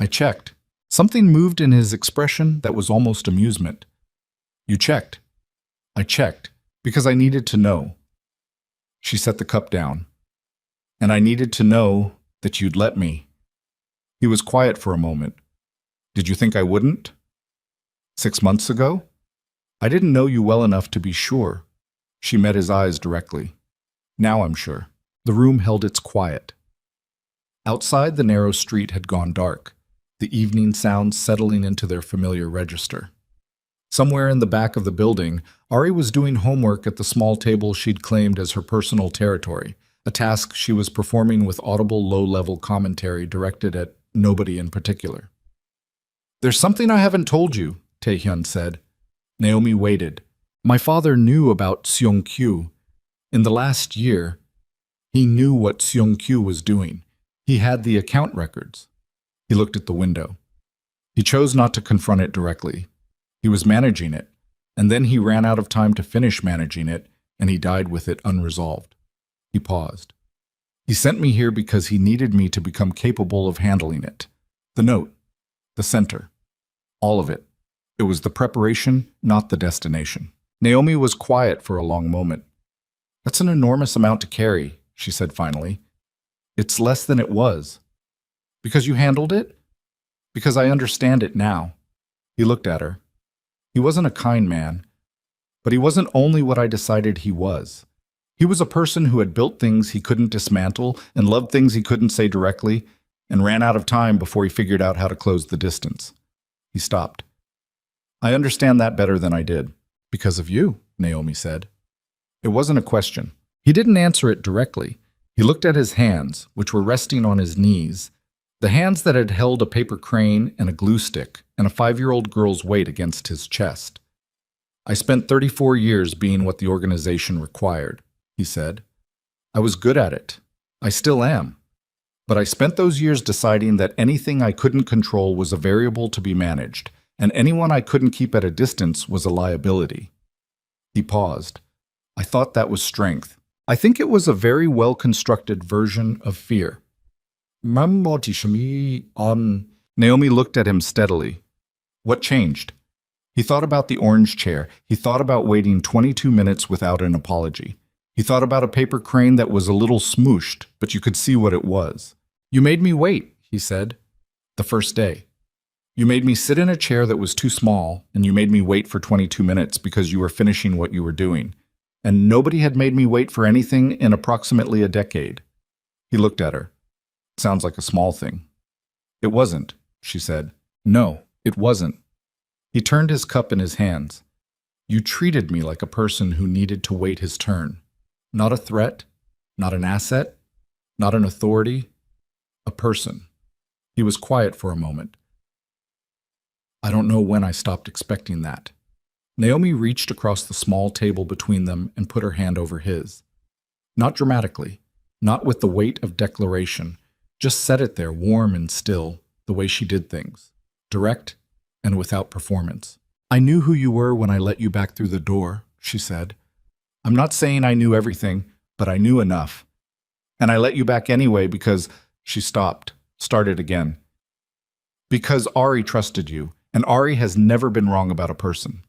I checked. Something moved in his expression that was almost amusement. You checked. I checked, because I needed to know. She set the cup down. And I needed to know that you'd let me. He was quiet for a moment. Did you think I wouldn't? 6 months ago? I didn't know you well enough to be sure. She met his eyes directly. Now I'm sure. The room held its quiet. Outside, the narrow street had gone dark, the evening sounds settling into their familiar register. Somewhere in the back of the building, Ari was doing homework at the small table she'd claimed as her personal territory, a task she was performing with audible low-level commentary directed at nobody in particular. There's something I haven't told you, Tae-hyun said. Naomi waited. My father knew about Seung-kyu. In the last year, he knew what Seung-kyu was doing. He had the account records. He looked at the window. He chose not to confront it directly. He was managing it, and then he ran out of time to finish managing it, and he died with it unresolved. He paused. He sent me here because he needed me to become capable of handling it. The note, the center, all of it. It was the preparation, not the destination. Naomi was quiet for a long moment. That's an enormous amount to carry, she said finally. It's less than it was. Because you handled it? Because I understand it now. He looked at her. He wasn't a kind man, but he wasn't only what I decided he was. He was a person who had built things he couldn't dismantle and loved things he couldn't say directly and ran out of time before he figured out how to close the distance. He stopped. I understand that better than I did. Because of you, Naomi said. It wasn't a question. He didn't answer it directly. He looked at his hands, which were resting on his knees, the hands that had held a paper crane and a glue stick and a 5-year-old girl's weight against his chest. I spent 34 years being what the organization required, he said. I was good at it. I still am. But I spent those years deciding that anything I couldn't control was a variable to be managed, and anyone I couldn't keep at a distance was a liability. He paused. I thought that was strength. I think it was a very well-constructed version of fear. Naomi looked at him steadily. What changed? He thought about the orange chair. He thought about waiting 22 minutes without an apology. He thought about a paper crane that was a little smooshed, but you could see what it was. You made me wait, he said. The first day. You made me sit in a chair that was too small, and you made me wait for 22 minutes because you were finishing what you were doing. And nobody had made me wait for anything in approximately a decade. He looked at her. Sounds like a small thing. It wasn't, she said. No, it wasn't. He turned his cup in his hands. You treated me like a person who needed to wait his turn. Not a threat, not an asset, not an authority, a person. He was quiet for a moment. I don't know when I stopped expecting that. Naomi reached across the small table between them and put her hand over his. Not dramatically, not with the weight of declaration, just set it there warm and still, the way she did things, direct and without performance. I knew who you were when I let you back through the door, she said. I'm not saying I knew everything, but I knew enough. And I let you back anyway because she started again. Because Ari trusted you, and Ari has never been wrong about a person.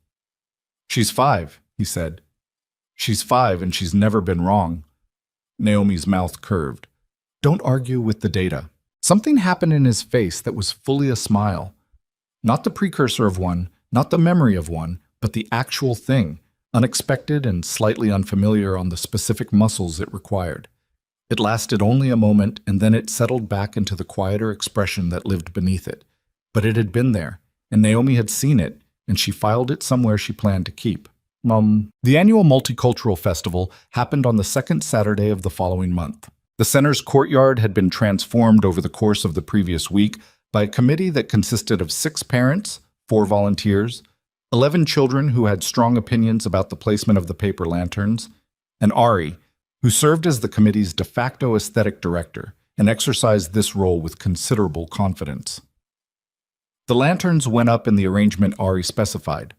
She's 5, he said. She's 5 and she's never been wrong. Naomi's mouth curved. Don't argue with the data. Something happened in his face that was fully a smile. Not the precursor of one, not the memory of one, but the actual thing, unexpected and slightly unfamiliar on the specific muscles it required. It lasted only a moment, and then it settled back into the quieter expression that lived beneath it. But it had been there, and Naomi had seen it, and she filed it somewhere she planned to keep. The annual Multicultural Festival happened on the second Saturday of the following month. The center's courtyard had been transformed over the course of the previous week by a committee that consisted of 6 parents, 4 volunteers, 11 children who had strong opinions about the placement of the paper lanterns, and Ari, who served as the committee's de facto aesthetic director and exercised this role with considerable confidence. The lanterns went up in the arrangement Ari specified.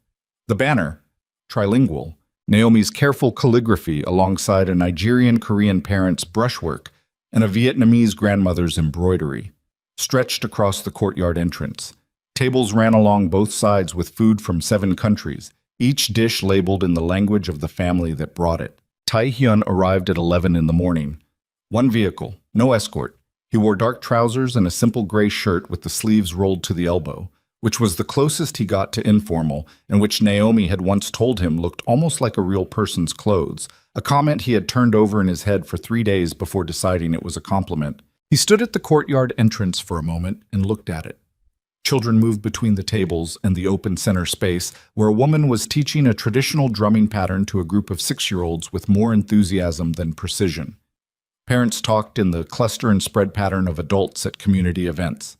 The banner, trilingual, Naomi's careful calligraphy alongside a Nigerian-Korean parent's brushwork and a Vietnamese grandmother's embroidery, stretched across the courtyard entrance. Tables ran along both sides with food from 7 countries, each dish labeled in the language of the family that brought it. Tae-hyun arrived at 11 in the morning. 1 vehicle, no escort. He wore dark trousers and a simple gray shirt with the sleeves rolled to the elbow, which was the closest he got to informal, and which Naomi had once told him looked almost like a real person's clothes, a comment he had turned over in his head for 3 days before deciding it was a compliment. He stood at the courtyard entrance for a moment and looked at it. Children moved between the tables and the open center space, where a woman was teaching a traditional drumming pattern to a group of 6-year-olds with more enthusiasm than precision. Parents talked in the cluster and spread pattern of adults at community events.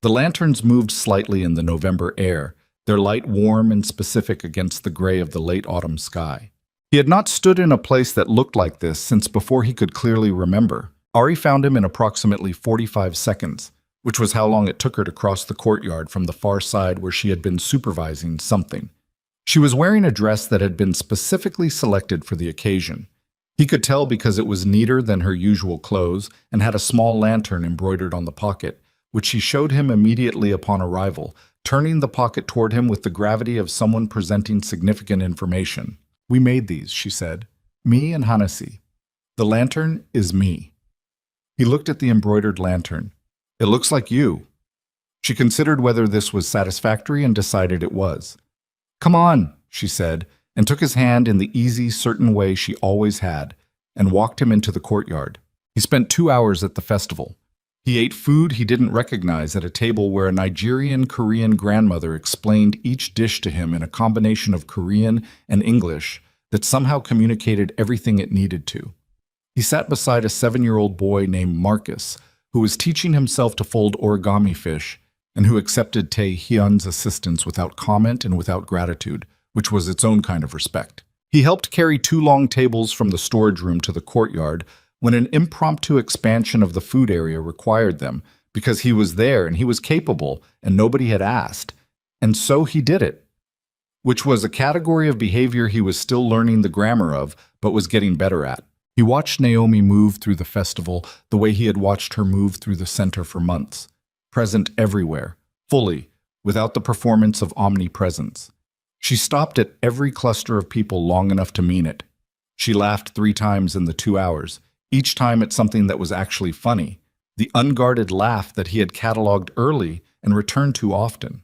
The lanterns moved slightly in the November air, their light warm and specific against the gray of the late autumn sky. He had not stood in a place that looked like this since before he could clearly remember. Ari found him in approximately 45 seconds, which was how long it took her to cross the courtyard from the far side where she had been supervising something. She was wearing a dress that had been specifically selected for the occasion. He could tell because it was neater than her usual clothes and had a small lantern embroidered on the pocket, which she showed him immediately upon arrival, turning the pocket toward him with the gravity of someone presenting significant information. We made these, she said. Me and Hanasi. The lantern is me. He looked at the embroidered lantern. It looks like you. She considered whether this was satisfactory and decided it was. Come on, she said, and took his hand in the easy, certain way she always had, and walked him into the courtyard. He spent 2 hours at the festival. He ate food he didn't recognize at a table where a Nigerian-Korean grandmother explained each dish to him in a combination of Korean and English that somehow communicated everything it needed to. He sat beside a 7-year-old boy named Marcus, who was teaching himself to fold origami fish, and who accepted Tae-hyun's assistance without comment and without gratitude, which was its own kind of respect. He helped carry 2 long tables from the storage room to the courtyard, when an impromptu expansion of the food area required them, because he was there and he was capable and nobody had asked. And so he did it, which was a category of behavior he was still learning the grammar of, but was getting better at. He watched Naomi move through the festival the way he had watched her move through the center for months, present everywhere, fully, without the performance of omnipresence. She stopped at every cluster of people long enough to mean it. She laughed 3 times in the 2 hours, each time at something that was actually funny, the unguarded laugh that he had cataloged early and returned to often.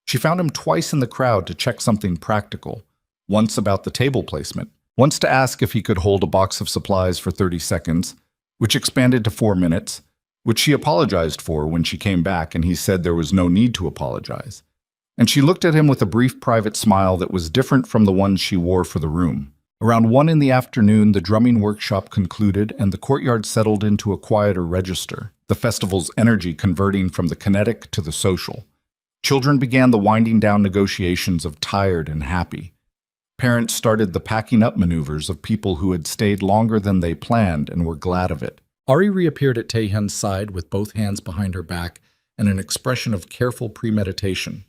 She found him twice in the crowd to check something practical, once about the table placement, once to ask if he could hold a box of supplies for 30 seconds, which expanded to 4 minutes, which she apologized for when she came back and he said there was no need to apologize. And she looked at him with a brief private smile that was different from the ones she wore for the room. Around 1 in the afternoon, the drumming workshop concluded and the courtyard settled into a quieter register, the festival's energy converting from the kinetic to the social. Children began the winding down negotiations of tired and happy. Parents started the packing up maneuvers of people who had stayed longer than they planned and were glad of it. Ari reappeared at Taehyun's side with both hands behind her back and an expression of careful premeditation.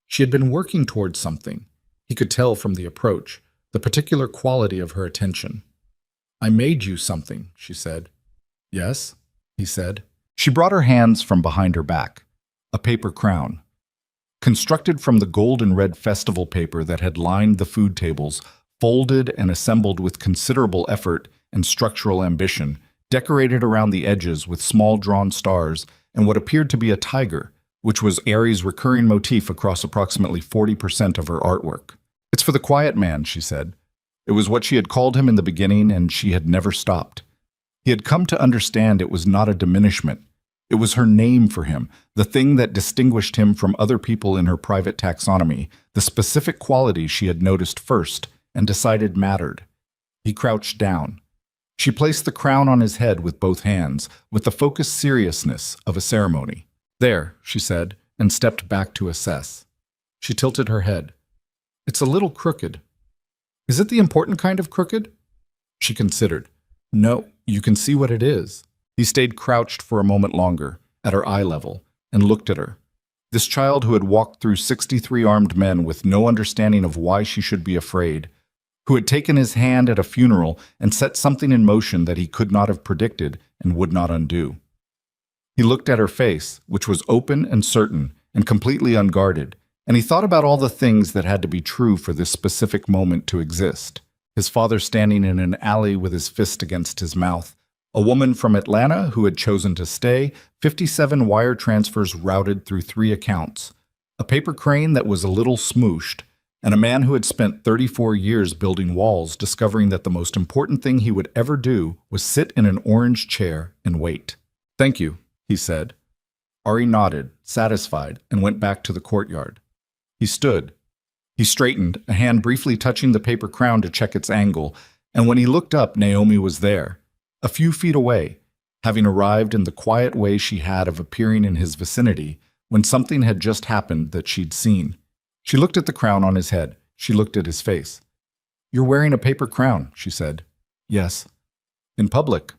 She had been working towards something. He could tell from the approach, the particular quality of her attention. "I made you something," she said. "Yes," he said. She brought her hands from behind her back. A paper crown. Constructed from the gold and red festival paper that had lined the food tables, folded and assembled with considerable effort and structural ambition, decorated around the edges with small drawn stars and what appeared to be a tiger, which was Ari's recurring motif across approximately 40% of her artwork. "It's for the quiet man," she said. It was what she had called him in the beginning, and she had never stopped. He had come to understand it was not a diminishment. It was her name for him, the thing that distinguished him from other people in her private taxonomy, the specific quality she had noticed first and decided mattered. He crouched down. She placed the crown on his head with both hands, with the focused seriousness of a ceremony. "There," she said, and stepped back to assess. She tilted her head. "It's a little crooked." "Is it the important kind of crooked?" She considered. "No, you can see what it is." He stayed crouched for a moment longer, at her eye level, and looked at her. This child who had walked through 63 armed men with no understanding of why she should be afraid, who had taken his hand at a funeral and set something in motion that he could not have predicted and would not undo. He looked at her face, which was open and certain and completely unguarded, and he thought about all the things that had to be true for this specific moment to exist. His father standing in an alley with his fist against his mouth, a woman from Atlanta who had chosen to stay, 57 wire transfers routed through 3 accounts, a paper crane that was a little smooshed, and a man who had spent 34 years building walls, discovering that the most important thing he would ever do was sit in an orange chair and wait. "Thank you," he said. Ari nodded, satisfied, and went back to the courtyard. He stood. He straightened, a hand briefly touching the paper crown to check its angle, and when he looked up, Naomi was there, a few feet away, having arrived in the quiet way she had of appearing in his vicinity when something had just happened that she'd seen. She looked at the crown on his head. She looked at his face. "You're wearing a paper crown," she said. "Yes." "In public?"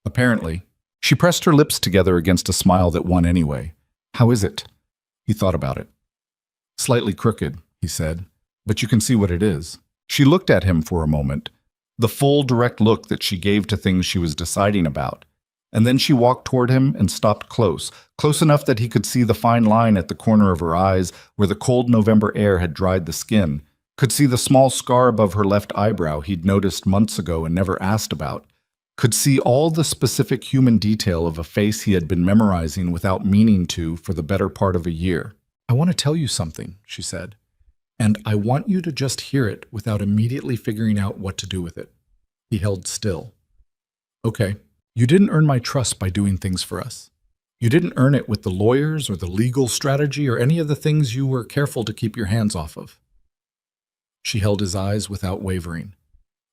"Apparently." She pressed her lips together against a smile that won anyway. "How is it?" He thought about it. "Slightly crooked," he said, "but you can see what it is." She looked at him for a moment, the full, direct look that she gave to things she was deciding about. And then she walked toward him and stopped close enough that he could see the fine line at the corner of her eyes where the cold November air had dried the skin, could see the small scar above her left eyebrow he'd noticed months ago and never asked about, could see all the specific human detail of a face he had been memorizing without meaning to for the better part of a year. "I want to tell you something," she said. "And I want you to just hear it without immediately figuring out what to do with it." He held still. "Okay. You didn't earn my trust by doing things for us. You didn't earn it with the lawyers or the legal strategy or any of the things you were careful to keep your hands off of." She held his eyes without wavering.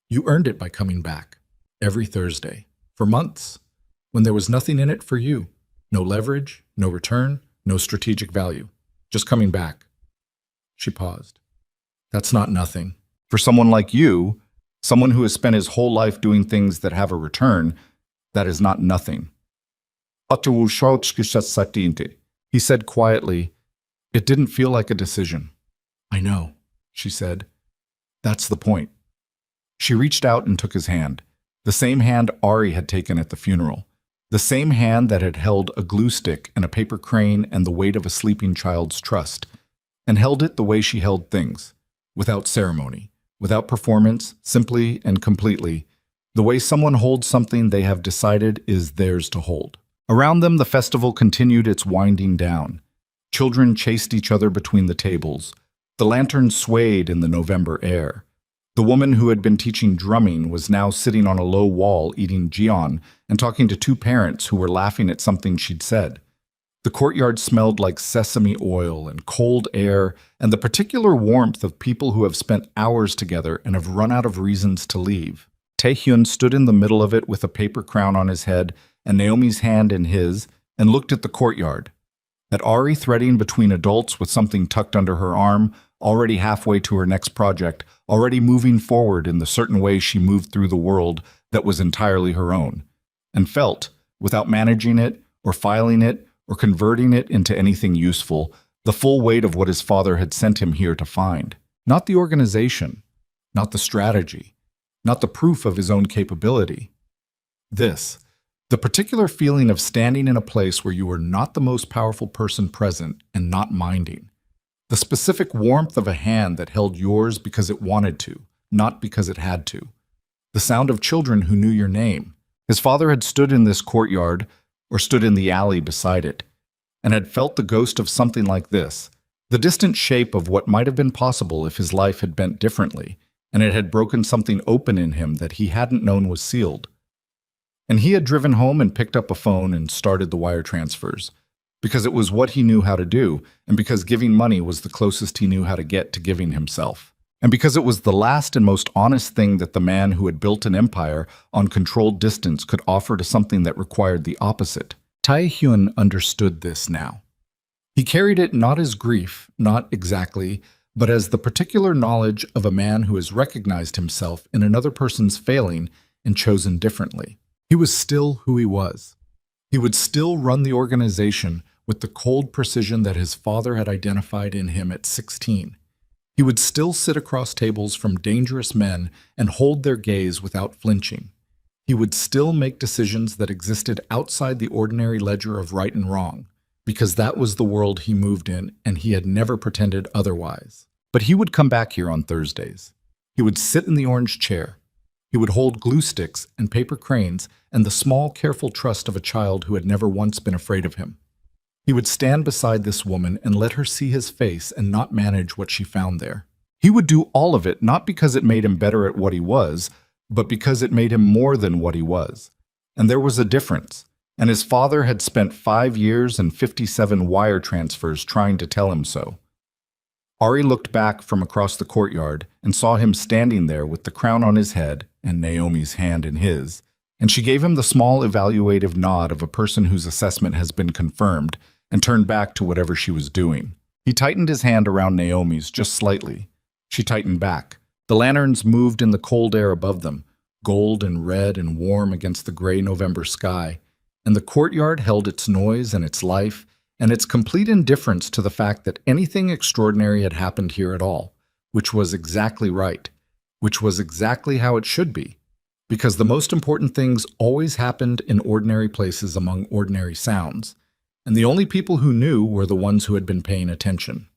"You earned it by coming back. Every Thursday. For months. When there was nothing in it for you. No leverage, no return, no strategic value. Just coming back." She paused. "That's not nothing. For someone like you, someone who has spent his whole life doing things that have a return, That is not nothing. He said quietly, "It didn't feel like a decision." "I know," she said. "That's the point." She reached out and took his hand, the same hand Ari had taken at the funeral, the same hand that had held a glue stick and a paper crane and the weight of a sleeping child's trust, and held it the way she held things, without ceremony, without performance, simply and completely, the way someone holds something they have decided is theirs to hold. Around them, the festival continued its winding down. Children chased each other between the tables. The lanterns swayed in the November air. The woman who had been teaching drumming was now sitting on a low wall eating jian and talking to two parents who were laughing at something she'd said. The courtyard smelled like sesame oil and cold air and the particular warmth of people who have spent hours together and have run out of reasons to leave. Taehyun stood in the middle of it with a paper crown on his head and Naomi's hand in his, and looked at the courtyard. At Ari threading between adults with something tucked under her arm, already halfway to her next project, already moving forward in the certain way she moved through the world that was entirely her own, and felt, without managing it, or filing it, or converting it into anything useful, the full weight of what his father had sent him here to find. Not the organization, not the strategy, not the proof of his own capability. This, the particular feeling of standing in a place where you were not the most powerful person present and not minding. The specific warmth of a hand that held yours because it wanted to, not because it had to. The sound of children who knew your name. His father had stood in this courtyard, or stood in the alley beside it, and had felt the ghost of something like this, the distant shape of what might have been possible if his life had bent differently, and it had broken something open in him that he hadn't known was sealed. And he had driven home and picked up a phone and started the wire transfers, because it was what he knew how to do, and because giving money was the closest he knew how to get to giving himself, and because it was the last and most honest thing that the man who had built an empire on controlled distance could offer to something that required the opposite. Taehyun understood this now. He carried it not as grief, not exactly, but as the particular knowledge of a man who has recognized himself in another person's failing and chosen differently. He was still who he was. He would still run the organization with the cold precision that his father had identified in him at 16. He would still sit across tables from dangerous men and hold their gaze without flinching. He would still make decisions that existed outside the ordinary ledger of right and wrong, because that was the world he moved in and he had never pretended otherwise. But he would come back here on Thursdays. He would sit in the orange chair. He would hold glue sticks and paper cranes and the small, careful trust of a child who had never once been afraid of him. He would stand beside this woman and let her see his face and not manage what she found there. He would do all of it not because it made him better at what he was, but because it made him more than what he was. And there was a difference, and his father had spent 5 years and 57 wire transfers trying to tell him so. Ari looked back from across the courtyard and saw him standing there with the crown on his head and Naomi's hand in his, and she gave him the small evaluative nod of a person whose assessment has been confirmed and turned back to whatever she was doing. He tightened his hand around Naomi's just slightly. She tightened back. The lanterns moved in the cold air above them, gold and red and warm against the gray November sky, and the courtyard held its noise and its life and its complete indifference to the fact that anything extraordinary had happened here at all, which was exactly right, which was exactly how it should be, because the most important things always happened in ordinary places among ordinary sounds, and the only people who knew were the ones who had been paying attention.